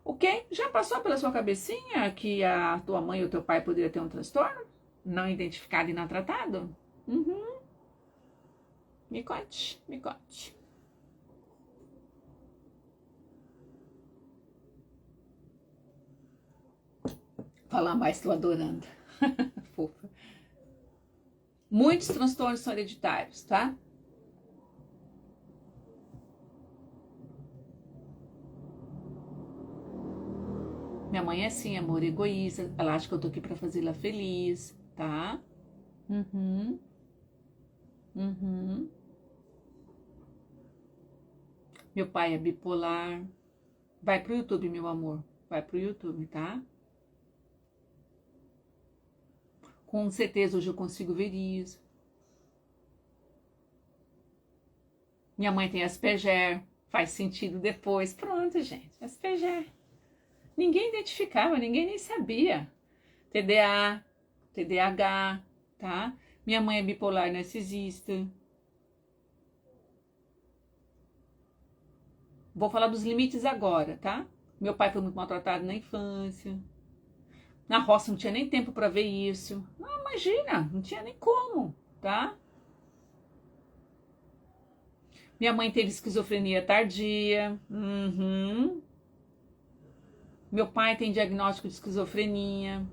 Ok? Já passou pela sua cabecinha que a tua mãe ou teu pai poderia ter um transtorno? Não identificado e não tratado? Me conte, me conte. Falar mais, estou adorando. Fofa. Muitos transtornos são hereditários, tá? Minha mãe é assim, amor, egoísta. Ela acha que eu tô aqui pra fazê-la feliz, tá? Uhum, uhum. Meu pai é bipolar. Vai pro YouTube, meu amor. Vai pro YouTube, tá? Com certeza hoje eu consigo ver isso. Minha mãe tem Asperger. Faz sentido depois. Pronto, gente. Asperger. Ninguém identificava, ninguém nem sabia. TDA, TDAH, tá? Minha mãe é bipolar narcisista. Vou falar dos limites agora, tá? Meu pai foi muito maltratado na infância. Na roça não tinha nem tempo para ver isso. Não, imagina, não tinha nem como, tá? Minha mãe teve esquizofrenia tardia. Uhum. Meu pai tem diagnóstico de esquizofrenia.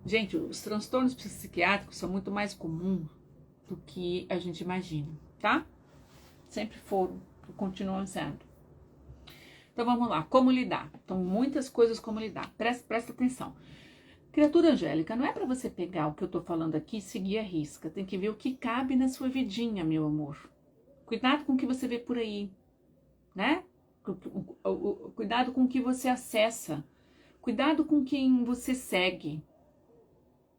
Gente, os transtornos psiquiátricos são muito mais comuns do que a gente imagina, tá? Sempre foram, continuam sendo. Então vamos lá, como lidar? Então, muitas coisas como lidar. Presta atenção. Criatura angélica, não é para você pegar o que eu tô falando aqui e seguir a risca. Tem que ver o que cabe na sua vidinha, meu amor. Cuidado com o que você vê por aí, né? Cuidado com o que você acessa. Cuidado com quem você segue.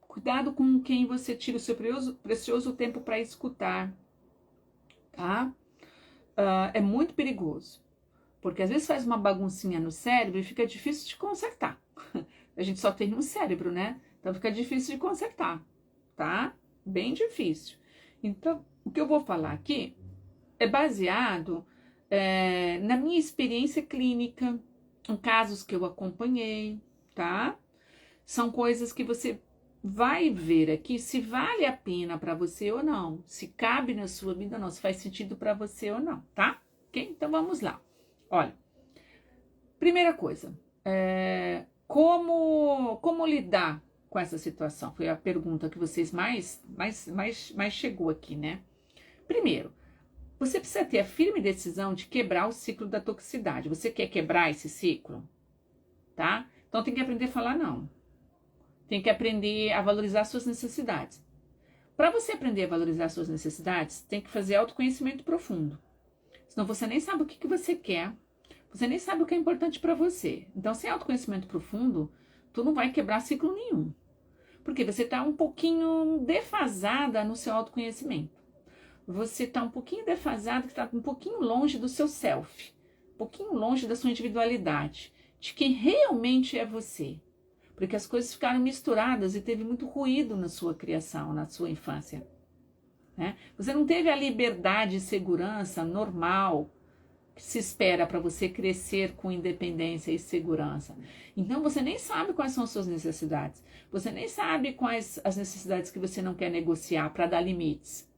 Cuidado com quem você tira o seu precioso tempo para escutar, tá? É muito perigoso, porque às vezes faz uma baguncinha no cérebro e fica difícil de consertar. A gente só tem um cérebro, né? Então fica difícil de consertar, tá? Bem difícil. Então, o que eu vou falar aqui é baseado na minha experiência clínica, em casos que eu acompanhei, tá? São coisas que você vai ver aqui se vale a pena para você ou não, se cabe na sua vida ou não, se faz sentido para você ou não, tá? Ok? Então vamos lá. Olha, primeira coisa, como lidar com essa situação? Foi a pergunta que vocês mais chegou aqui, né? Primeiro, você precisa ter a firme decisão de quebrar o ciclo da toxicidade. Você quer quebrar esse ciclo? Tá? Então tem que aprender a falar não. Tem que aprender a valorizar suas necessidades. Para você aprender a valorizar suas necessidades, tem que fazer autoconhecimento profundo. Senão você nem sabe o que você quer. Você nem sabe o que é importante para você. Então, sem autoconhecimento profundo, tu não vai quebrar ciclo nenhum. Porque você está um pouquinho defasada no seu autoconhecimento. Você está um pouquinho defasado, está um pouquinho longe do seu self. Um pouquinho longe da sua individualidade. De quem realmente é você. Porque as coisas ficaram misturadas e teve muito ruído na sua criação, na sua infância. Né? Você não teve a liberdade e segurança normal que se espera para você crescer com independência e segurança. Então você nem sabe quais são as suas necessidades. Você nem sabe quais as necessidades que você não quer negociar para dar limites.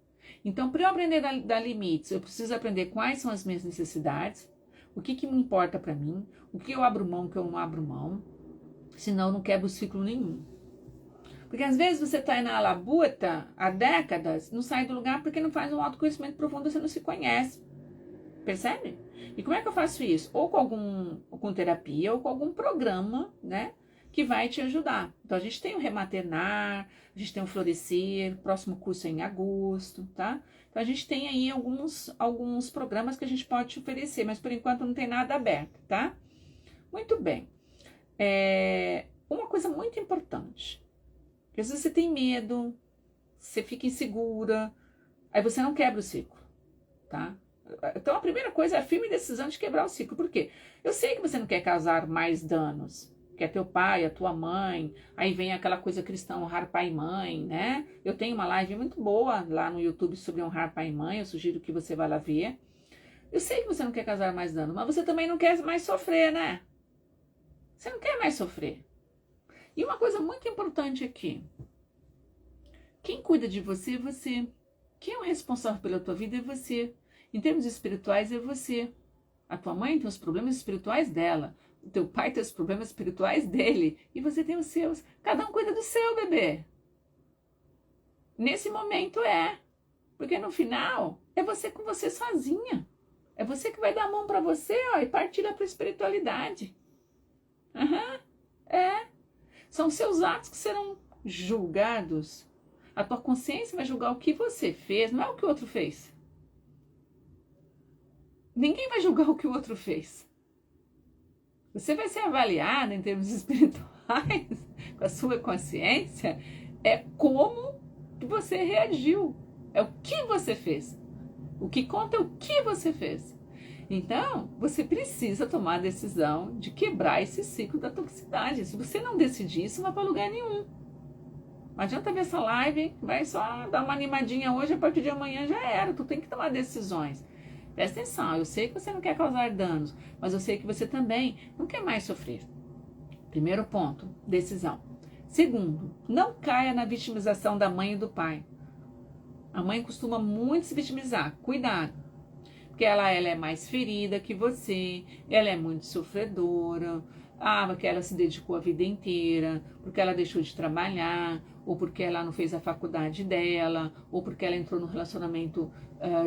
Então, para eu aprender a dar limites, eu preciso aprender quais são as minhas necessidades, o que me importa para mim, o que eu abro mão, o que eu não abro mão. Senão não quebra o ciclo nenhum. Porque às vezes você está aí na labuta há décadas, não sai do lugar porque não faz um autoconhecimento profundo, você não se conhece. Percebe? E como é que eu faço isso? Ou com terapia, ou com algum programa, né? Que vai te ajudar. Então a gente tem o Rematernar, a gente tem o Florescer, o próximo curso é em agosto, tá? Então a gente tem aí alguns programas que a gente pode te oferecer, mas por enquanto não tem nada aberto, tá? Muito bem. Uma coisa muito importante, porque às vezes você tem medo, você fica insegura, aí você não quebra o ciclo, tá? Então a primeira coisa é a firme decisão de quebrar o ciclo. Por quê? Eu sei que você não quer causar mais danos, que é teu pai, a tua mãe, aí vem aquela coisa cristã, honrar pai e mãe, né? Eu tenho uma live muito boa lá no YouTube sobre honrar pai e mãe, eu sugiro que você vá lá ver. Eu sei que você não quer causar mais dano, mas você também não quer mais sofrer, né? Você não quer mais sofrer. E uma coisa muito importante aqui. Quem cuida de você é você. Quem é o responsável pela tua vida é você. Em termos espirituais é você. A tua mãe tem os problemas espirituais dela. O teu pai tem os problemas espirituais dele. E você tem os seus. Cada um cuida do seu, bebê. Nesse momento é. Porque no final é você com você sozinha. É você que vai dar a mão para você, ó, e partilha para a espiritualidade. Uhum. É. São seus atos que serão julgados. A tua consciência vai julgar o que você fez, não é o que o outro fez. Ninguém vai julgar o que o outro fez. Você vai ser avaliado em termos espirituais, com a sua consciência, é como você reagiu. É o que você fez. O que conta é o que você fez. Então, você precisa tomar a decisão de quebrar esse ciclo da toxicidade. Se você não decidir isso, não vai para lugar nenhum. Não adianta ver essa live, vai só dar uma animadinha hoje, a partir de amanhã já era. Tu tem que tomar decisões. Presta atenção, eu sei que você não quer causar danos, mas eu sei que você também não quer mais sofrer. Primeiro ponto, decisão. Segundo, não caia na vitimização da mãe e do pai. A mãe costuma muito se vitimizar, cuidado. Porque ela é mais ferida que você, ela é muito sofredora, porque ela se dedicou a vida inteira, porque ela deixou de trabalhar, ou porque ela não fez a faculdade dela, ou porque ela entrou num relacionamento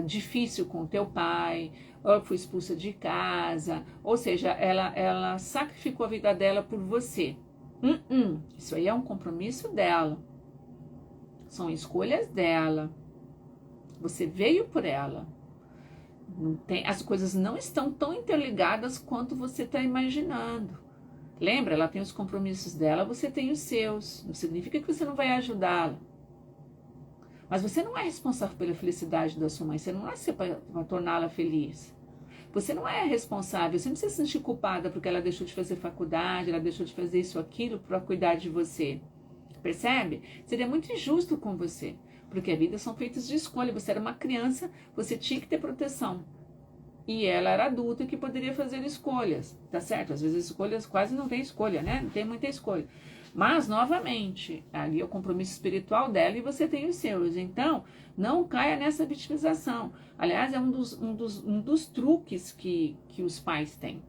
difícil com o teu pai, ou foi expulsa de casa, ou seja, ela sacrificou a vida dela por você. Isso aí é um compromisso dela, são escolhas dela, você veio por ela. Não tem, as coisas não estão tão interligadas quanto você está imaginando. Lembra, ela tem os compromissos dela, você tem os seus. Não significa que você não vai ajudá-la. Mas você não é responsável pela felicidade da sua mãe. Você não nasceu para torná-la feliz. Você não é responsável. Você não precisa se sentir culpada porque ela deixou de fazer faculdade, ela deixou de fazer isso, aquilo para cuidar de você. Percebe? Seria muito injusto com você. Porque a vida são feitas de escolha. Você era uma criança, você tinha que ter proteção. E ela era adulta que poderia fazer escolhas, tá certo? Às vezes as escolhas quase não tem escolha, né? Não tem muita escolha. Mas, novamente, ali é o compromisso espiritual dela e você tem os seus. Então, não caia nessa vitimização. Aliás, é um dos truques que os pais têm.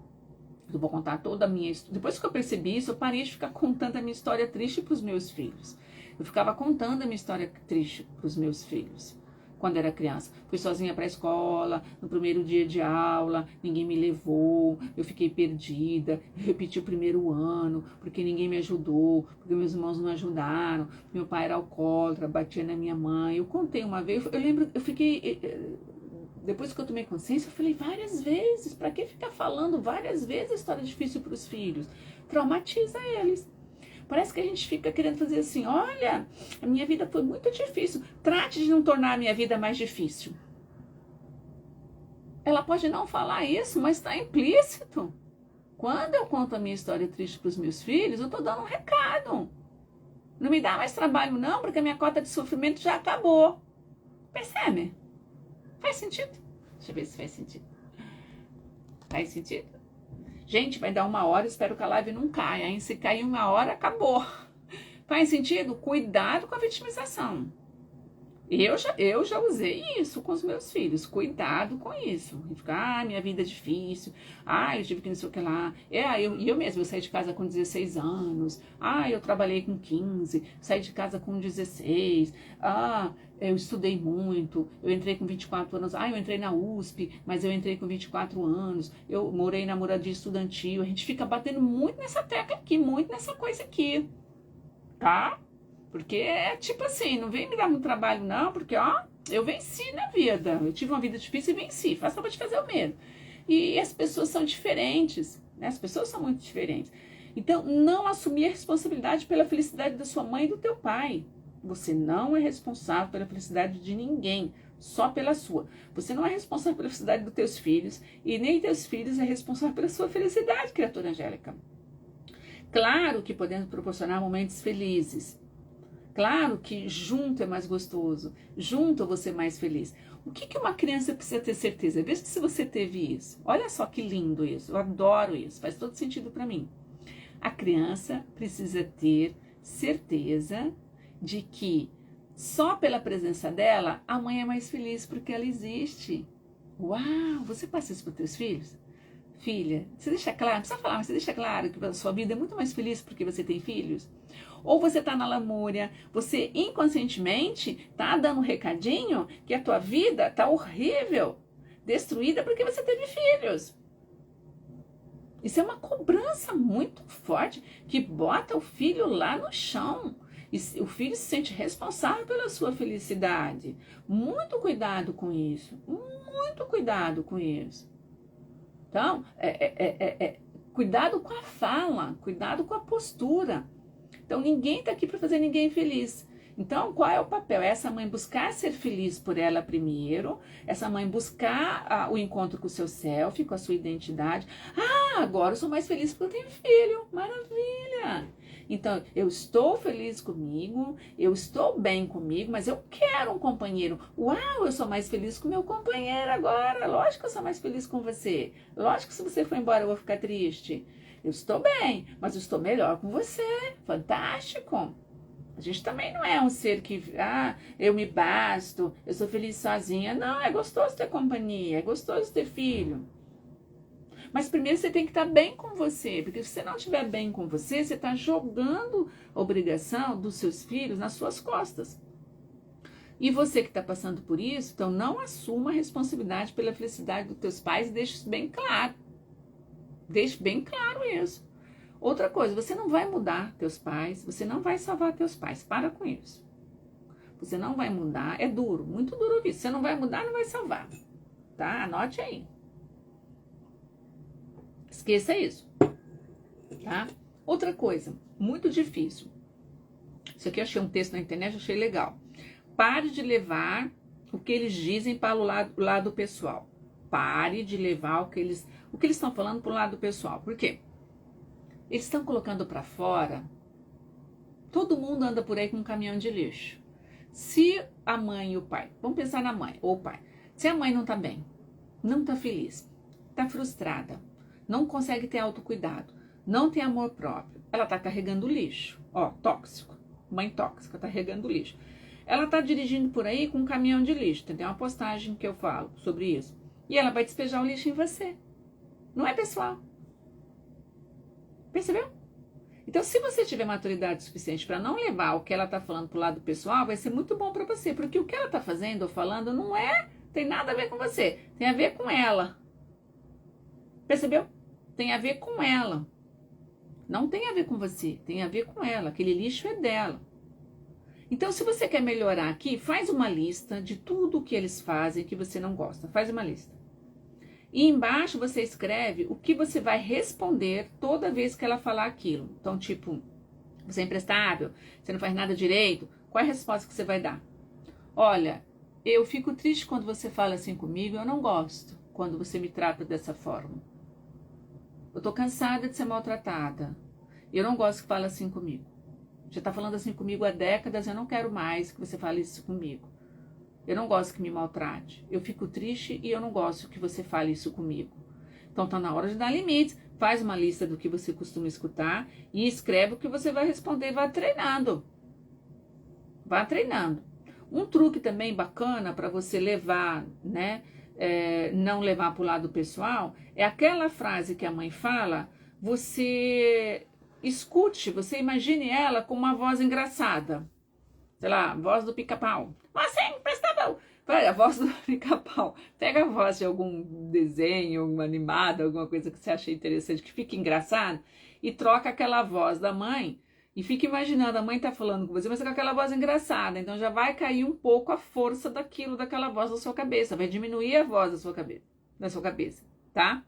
Eu vou contar toda a minha história. Depois que eu percebi isso, eu parei de ficar contando a minha história triste para os meus filhos. Eu ficava contando a minha história triste para os meus filhos. Quando era criança, fui sozinha para a escola, no primeiro dia de aula, ninguém me levou, eu fiquei perdida, eu repeti o primeiro ano, porque ninguém me ajudou, porque meus irmãos não ajudaram, meu pai era alcoólatra, batia na minha mãe. Eu contei uma vez, eu lembro, eu fiquei, depois que eu tomei consciência, eu falei várias vezes, para que ficar falando várias vezes a história difícil para os filhos? Traumatiza eles. Parece que a gente fica querendo fazer assim, olha, a minha vida foi muito difícil, trate de não tornar a minha vida mais difícil. Ela pode não falar isso, mas está implícito. Quando eu conto a minha história triste para os meus filhos, eu estou dando um recado. Não me dá mais trabalho não, porque a minha cota de sofrimento já acabou. Percebe? Faz sentido? Deixa eu ver se faz sentido. Faz sentido? Gente, vai dar 1 hora, espero que a live não caia, hein? Se cair 1 hora, acabou. Faz sentido? Cuidado com a vitimização. Eu já usei isso com os meus filhos. Cuidado com isso. Ficar, minha vida é difícil. Eu tive que não sei o que lá. Eu mesma, eu saí de casa com 16 anos. Eu trabalhei com 15. Saí de casa com 16. Eu estudei muito. Eu entrei com 24 anos. Eu entrei na USP, mas eu entrei com 24 anos. Eu morei na moradia estudantil. A gente fica batendo muito nessa tecla aqui, muito nessa coisa aqui. Tá? Porque é tipo assim, não vem me dar muito trabalho não, porque eu venci na vida. Eu tive uma vida difícil e venci. Faça para te fazer o mesmo. E as pessoas são diferentes, né? As pessoas são muito diferentes. Então, não assumir a responsabilidade pela felicidade da sua mãe e do teu pai. Você não é responsável pela felicidade de ninguém, só pela sua. Você não é responsável pela felicidade dos teus filhos e nem teus filhos é responsável pela sua felicidade, criatura angélica. Claro que podemos proporcionar momentos felizes. Claro que junto é mais gostoso, junto eu vou ser mais feliz. O que uma criança precisa ter certeza? Veja se você teve isso. Olha só que lindo isso, eu adoro isso, faz todo sentido para mim. A criança precisa ter certeza de que só pela presença dela, a mãe é mais feliz porque ela existe. Uau, você passa isso para os teus filhos? Filha, você deixa claro, não precisa falar, mas você deixa claro que a sua vida é muito mais feliz porque você tem filhos? Ou você está na lamúria, você inconscientemente está dando um recadinho que a tua vida está horrível, destruída porque você teve filhos. Isso é uma cobrança muito forte que bota o filho lá no chão. E o filho se sente responsável pela sua felicidade. Muito cuidado com isso. Muito cuidado com isso. Então, cuidado com a fala, cuidado com a postura. Então, ninguém está aqui para fazer ninguém feliz. Então, qual é o papel? Essa mãe buscar ser feliz por ela primeiro, essa mãe buscar o encontro com o seu self, com a sua identidade. Ah, agora eu sou mais feliz porque eu tenho filho. Maravilha! Então, eu estou feliz comigo, eu estou bem comigo, mas eu quero um companheiro. Uau, eu sou mais feliz com meu companheiro agora. Lógico que eu sou mais feliz com você. Lógico que se você for embora eu vou ficar triste. Eu estou bem, mas eu estou melhor com você. Fantástico! A gente também não é um ser que, eu me basto, eu sou feliz sozinha. Não, é gostoso ter companhia, é gostoso ter filho. Mas primeiro você tem que estar bem com você, porque se você não estiver bem com você, você está jogando a obrigação dos seus filhos nas suas costas. E você que está passando por isso, então não assuma a responsabilidade pela felicidade dos teus pais e deixe isso bem claro. Deixe bem claro isso. Outra coisa, você não vai mudar teus pais, você não vai salvar teus pais, para com isso. Você não vai mudar, é duro, muito duro isso. Você não vai mudar, não vai salvar, tá? Anote aí. Esqueça isso, tá? Outra coisa, muito difícil. Isso aqui eu achei um texto na internet, achei legal. Pare de levar o que eles dizem para o lado pessoal. Pare de levar o que eles estão falando para o lado pessoal. Por quê? Eles estão colocando para fora. Todo mundo anda por aí com um caminhão de lixo. Se a mãe e o pai, vamos pensar na mãe ou o pai. Se a mãe não está bem, não está feliz, está frustrada, não consegue ter autocuidado, não tem amor próprio, ela está carregando lixo. Ó, tóxico. Mãe tóxica, está carregando lixo. Ela está dirigindo por aí com um caminhão de lixo. Tem uma postagem que eu falo sobre isso. E ela vai despejar o lixo em você. Não é pessoal. Percebeu? Então, se você tiver maturidade suficiente para não levar o que ela está falando para o lado pessoal, vai ser muito bom para você. Porque o que ela está fazendo ou falando não tem nada a ver com você. Tem a ver com ela. Percebeu? Tem a ver com ela. Não tem a ver com você. Tem a ver com ela. Aquele lixo é dela. Então, se você quer melhorar aqui, faz uma lista de tudo o que eles fazem que você não gosta. Faz uma lista. E embaixo você escreve o que você vai responder toda vez que ela falar aquilo. Então, tipo, você é imprestável, você não faz nada direito. Qual é a resposta que você vai dar? Olha, eu fico triste quando você fala assim comigo, eu não gosto quando você me trata dessa forma. Eu tô cansada de ser maltratada. Eu não gosto que fale assim comigo. Já tá falando assim comigo há décadas, eu não quero mais que você fale isso comigo. Eu não gosto que me maltrate. Eu fico triste e eu não gosto que você fale isso comigo. Então tá na hora de dar limites. Faz uma lista do que você costuma escutar e escreve o que você vai responder. Vá treinando. Vá treinando. Um truque também bacana para você levar, né? Não levar para o lado pessoal, é aquela frase que a mãe fala, você escute, você imagine ela com uma voz engraçada. Sei lá, voz do Pica-Pau. Você é imprestável! A voz do Pica-Pau. Pega a voz de algum desenho, uma animada, alguma coisa que você acha interessante, que fique engraçado, e troca aquela voz da mãe, e fica imaginando, a mãe tá falando com você, mas com aquela voz engraçada, então já vai cair um pouco a força daquela voz da sua cabeça, vai diminuir a voz da sua cabeça, tá?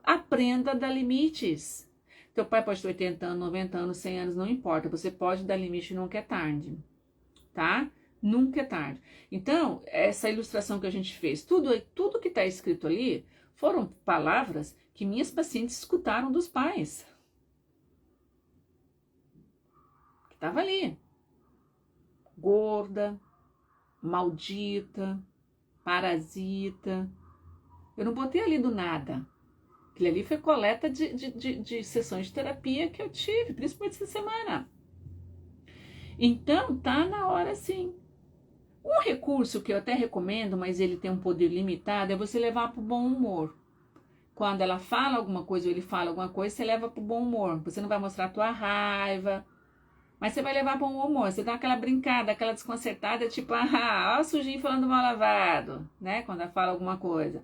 Aprenda a dar limites. Teu pai pode ter 80 anos, 90 anos, 100 anos, não importa. Você pode dar limite, nunca é tarde, tá? Nunca é tarde. Então, essa ilustração que a gente fez, tudo que está escrito ali, foram palavras que minhas pacientes escutaram dos pais. Que estava ali. Gorda, maldita, parasita. Eu não botei ali do nada. Aquilo ali foi coleta de sessões de terapia que eu tive, principalmente essa semana. Então, tá na hora sim. Um recurso que eu até recomendo, mas ele tem um poder limitado, é você levar para o bom humor. Quando ela fala alguma coisa ou ele fala alguma coisa, você leva para o bom humor. Você não vai mostrar a tua raiva, Mas você vai levar para um humor, você dá aquela brincada, aquela desconcertada, tipo, ah, ó o sujinho falando mal lavado, né? Quando ela fala alguma coisa.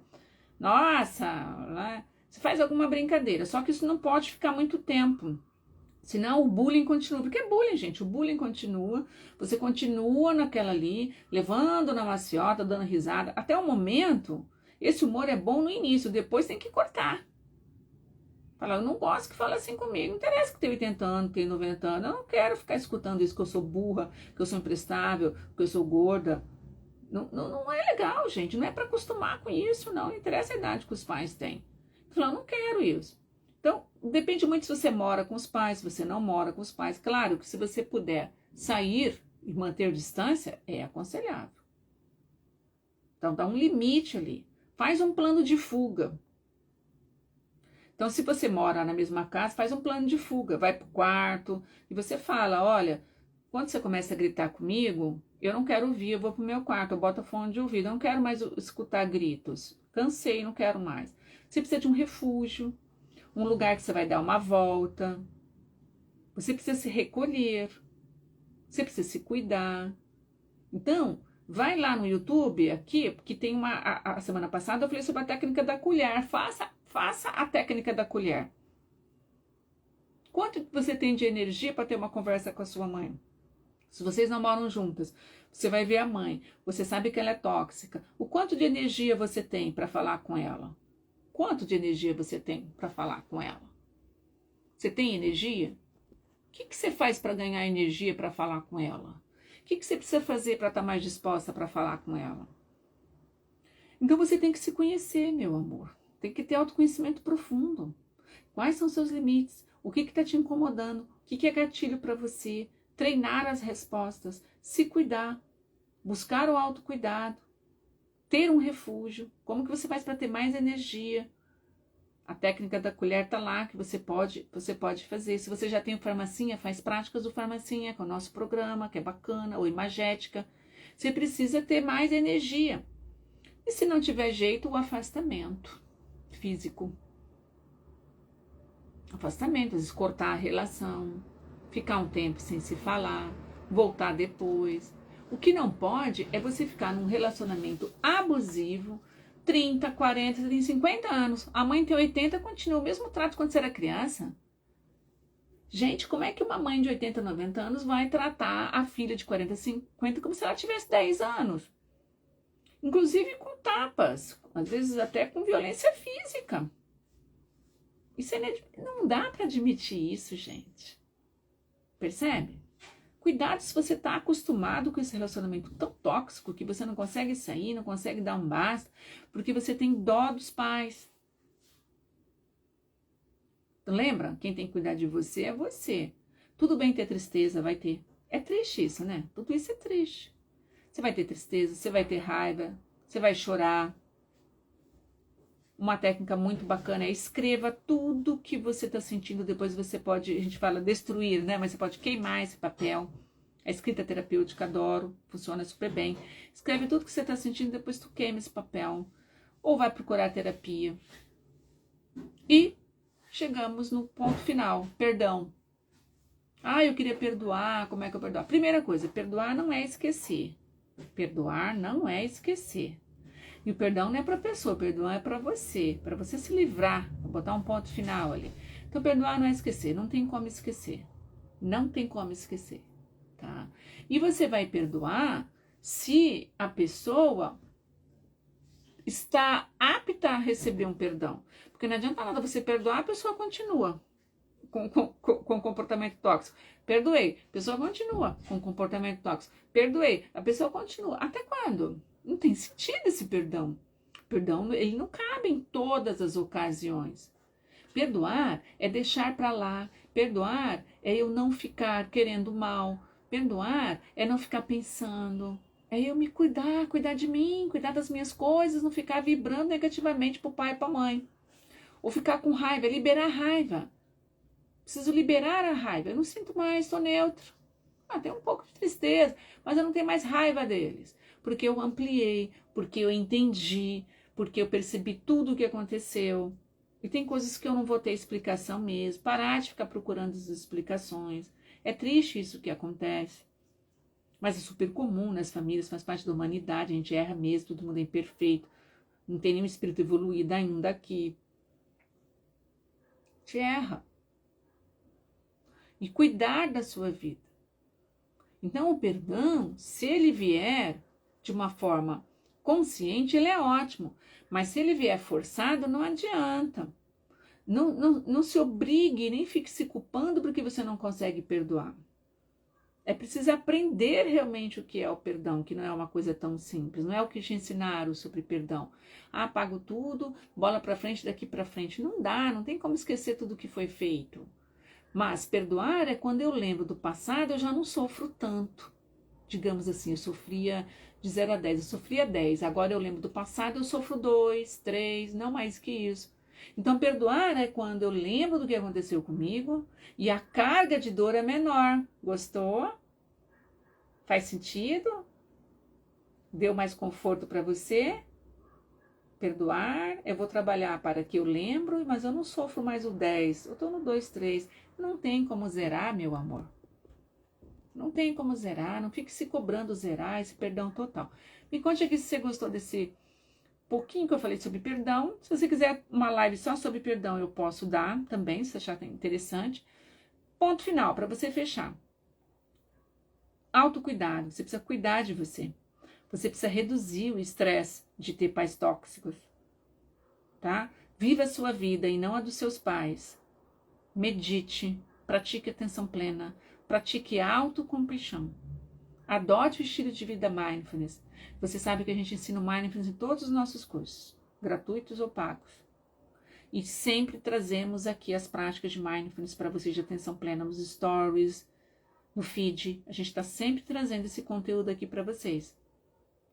Nossa, né? Você faz alguma brincadeira, só que isso não pode ficar muito tempo. Senão o bullying continua, porque é bullying, gente, o bullying continua, você continua naquela ali, levando na maciota, dando risada, até o momento, esse humor é bom no início, depois tem que cortar. Fala, eu não gosto que fale assim comigo, não interessa que tenha 80 anos, que tenha 90 anos, eu não quero ficar escutando isso, que eu sou burra, que eu sou imprestável, que eu sou gorda. Não, não, não é legal, gente, não é para acostumar com isso, não interessa a idade que os pais têm. Fala, eu não quero isso. Então, depende muito se você mora com os pais, se você não mora com os pais. Claro que se você puder sair e manter distância, é aconselhável. Então, dá um limite ali. Faz um plano de fuga. Então, se você mora na mesma casa, faz um plano de fuga. Vai pro quarto e você fala, olha, quando você começa a gritar comigo, eu não quero ouvir, eu vou pro meu quarto, eu boto a fone de ouvido, eu não quero mais escutar gritos. Cansei, não quero mais. Você precisa de um refúgio, um lugar que você vai dar uma volta. Você precisa se recolher. Você precisa se cuidar. Então, vai lá no YouTube, aqui, porque tem a semana passada eu falei sobre a técnica da colher. Faça a técnica da colher. Quanto você tem de energia para ter uma conversa com a sua mãe? Se vocês não moram juntas, você vai ver a mãe. Você sabe que ela é tóxica. O quanto de energia você tem para falar com ela? Quanto de energia você tem para falar com ela? Você tem energia? O que você faz para ganhar energia para falar com ela? O que você precisa fazer para estar mais disposta para falar com ela? Então você tem que se conhecer, meu amor. Tem que ter autoconhecimento profundo. Quais são seus limites? O que está te incomodando? O que é gatilho para você? Treinar as respostas, se cuidar, buscar o autocuidado, ter um refúgio. Como que você faz para ter mais energia? A técnica da colher está lá, que você pode fazer. Se você já tem o Farmacinha, faz práticas do Farmacinha, que é o nosso programa, que é bacana, ou Imagética. Você precisa ter mais energia. E se não tiver jeito, o afastamento físico. Afastamento, às vezes cortar a relação, ficar um tempo sem se falar, voltar depois. O que não pode é você ficar num relacionamento abusivo, 30, 40, você tem 50 anos, a mãe tem 80, continua o mesmo trato quando você era criança. Gente, como é que uma mãe de 80, 90 anos vai tratar a filha de 40, 50 como se ela tivesse 10 anos? Inclusive com tapas, às vezes até com violência física. Isso não dá para admitir isso, gente. Percebe? Cuidado se você está acostumado com esse relacionamento tão tóxico que você não consegue sair, não consegue dar um basta, porque você tem dó dos pais. Lembra? Quem tem que cuidar de você é você. Tudo bem ter tristeza, vai ter. É triste isso, né? Tudo isso é triste. Você vai ter tristeza, você vai ter raiva, você vai chorar. Uma técnica muito bacana é escreva tudo que você está sentindo, depois você pode, a gente fala destruir, né? Mas você pode queimar esse papel. A escrita terapêutica, adoro, funciona super bem. Escreve tudo que você está sentindo, depois tu queima esse papel. Ou vai procurar terapia. E chegamos no ponto final, perdão. Ah, eu queria perdoar, como é que eu perdoo? Primeira coisa, perdoar não é esquecer. Perdoar não é esquecer. E o perdão não é para a pessoa, o perdão é para você se livrar, pra botar um ponto final ali. Então, perdoar não é esquecer, não tem como esquecer. Não tem como esquecer, tá? E você vai perdoar se a pessoa está apta a receber um perdão. Porque não adianta nada você perdoar, a pessoa continua com comportamento tóxico. Perdoei, a pessoa continua com comportamento tóxico. Perdoei, a pessoa continua. Até quando? Não tem sentido esse perdão. Perdão, ele não cabe em todas as ocasiões. Perdoar é deixar para lá. Perdoar é eu não ficar querendo mal. Perdoar é não ficar pensando. É eu me cuidar de mim, cuidar das minhas coisas, não ficar vibrando negativamente para o pai e para a mãe. Ou ficar com raiva, é liberar a raiva. Preciso liberar a raiva. Eu não sinto mais, estou neutro. Tem um pouco de tristeza, mas eu não tenho mais raiva deles. Porque eu ampliei, porque eu entendi, porque eu percebi tudo o que aconteceu. E tem coisas que eu não vou ter explicação mesmo. Parar de ficar procurando as explicações. É triste isso que acontece. Mas é super comum nas famílias, faz parte da humanidade, a gente erra mesmo, todo mundo é imperfeito. Não tem nenhum espírito evoluído ainda aqui. A gente erra. E cuidar da sua vida. Então, o perdão, se ele vier de uma forma consciente, ele é ótimo. Mas se ele vier forçado, não adianta. Não se obrigue, nem fique se culpando porque você não consegue perdoar. É preciso aprender realmente o que é o perdão, que não é uma coisa tão simples. Não é o que te ensinaram sobre perdão. Ah, pago tudo, bola para frente, daqui para frente. Não dá, não tem como esquecer tudo que foi feito. Mas perdoar é quando eu lembro do passado, eu já não sofro tanto. Digamos assim, eu sofria de 0 a 10, eu sofria 10. Agora eu lembro do passado, eu sofro 2, 3, não mais que isso. Então, perdoar é quando eu lembro do que aconteceu comigo e a carga de dor é menor. Gostou? Faz sentido? Deu mais conforto para você? Perdoar, eu vou trabalhar para que eu lembro, mas eu não sofro mais o 10, eu estou no 2, 3. Não tem como zerar, meu amor. Não tem como zerar, não fique se cobrando zerar esse perdão total. Me conte aqui se você gostou desse pouquinho que eu falei sobre perdão. Se você quiser uma live só sobre perdão, eu posso dar também, se achar interessante. Ponto final, para você fechar. Autocuidado, você precisa cuidar de você. Você precisa reduzir o estresse de ter pais tóxicos, tá? Viva a sua vida e não a dos seus pais. Medite, pratique atenção plena, pratique autocompaixão. Adote o estilo de vida mindfulness. Você sabe que a gente ensina o mindfulness em todos os nossos cursos, gratuitos ou pagos. E sempre trazemos aqui as práticas de mindfulness para vocês de atenção plena nos stories, no feed. A gente está sempre trazendo esse conteúdo aqui para vocês,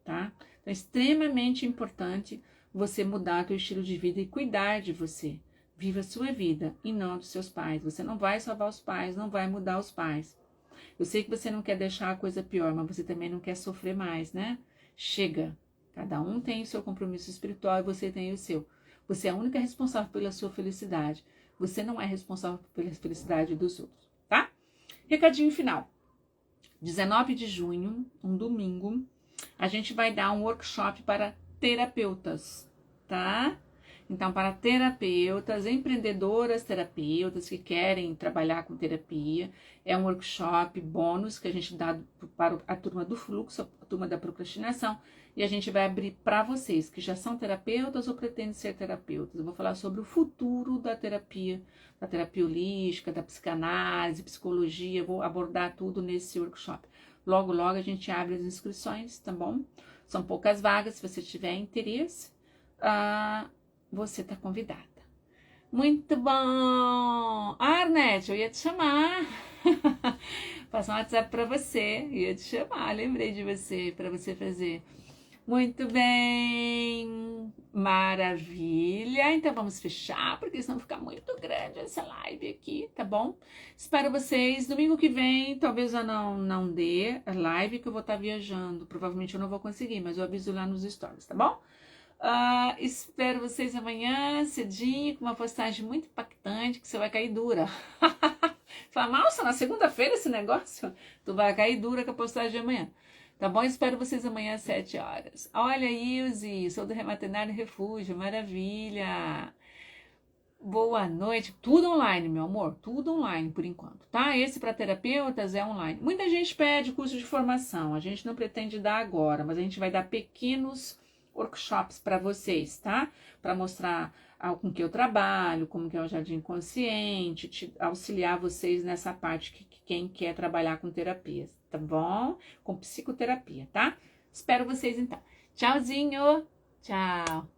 tá? Então é extremamente importante você mudar o seu estilo de vida e cuidar de você. Viva a sua vida e não dos seus pais. Você não vai salvar os pais, não vai mudar os pais. Eu sei que você não quer deixar a coisa pior, mas você também não quer sofrer mais, né? Chega. Cada um tem o seu compromisso espiritual e você tem o seu. Você é a única responsável pela sua felicidade. Você não é responsável pela felicidade dos outros, tá? Recadinho final. 19 de junho, um domingo, a gente vai dar um workshop para terapeutas, tá? Então, para terapeutas, empreendedoras terapeutas que querem trabalhar com terapia, é um workshop bônus que a gente dá para a turma do fluxo, a turma da procrastinação, e a gente vai abrir para vocês que já são terapeutas ou pretendem ser terapeutas. Eu vou falar sobre o futuro da terapia holística, da psicanálise, psicologia, vou abordar tudo nesse workshop. Logo, logo a gente abre as inscrições, tá bom? São poucas vagas, se você tiver interesse, você está convidada. Muito bom! Arnete, eu ia te chamar. Passar um WhatsApp para você, ia te chamar, lembrei de você, para você fazer. Muito bem, maravilha. Então vamos fechar, porque senão fica muito grande essa live aqui, tá bom? Espero vocês domingo que vem. Talvez eu não dê a live, que eu vou estar viajando. Provavelmente eu não vou conseguir, mas eu aviso lá nos stories, tá bom? Espero vocês amanhã cedinho com uma postagem muito impactante, que você vai cair dura. Fala, nossa, na segunda-feira esse negócio? Tu vai cair dura com a postagem de amanhã. Tá bom? Espero vocês amanhã às 7 horas. Olha, Ilze, sou do Rematenário Refúgio, maravilha. Boa noite. Tudo online, meu amor, tudo online por enquanto, tá? Esse para terapeutas é online. Muita gente pede curso de formação, a gente não pretende dar agora, mas a gente vai dar pequenos workshops para vocês, tá? Para mostrar com que eu trabalho, como que é o Jardim Consciente, auxiliar vocês nessa parte que quem quer trabalhar com terapias, tá bom? Com psicoterapia, tá? Espero vocês então. Tchauzinho! Tchau!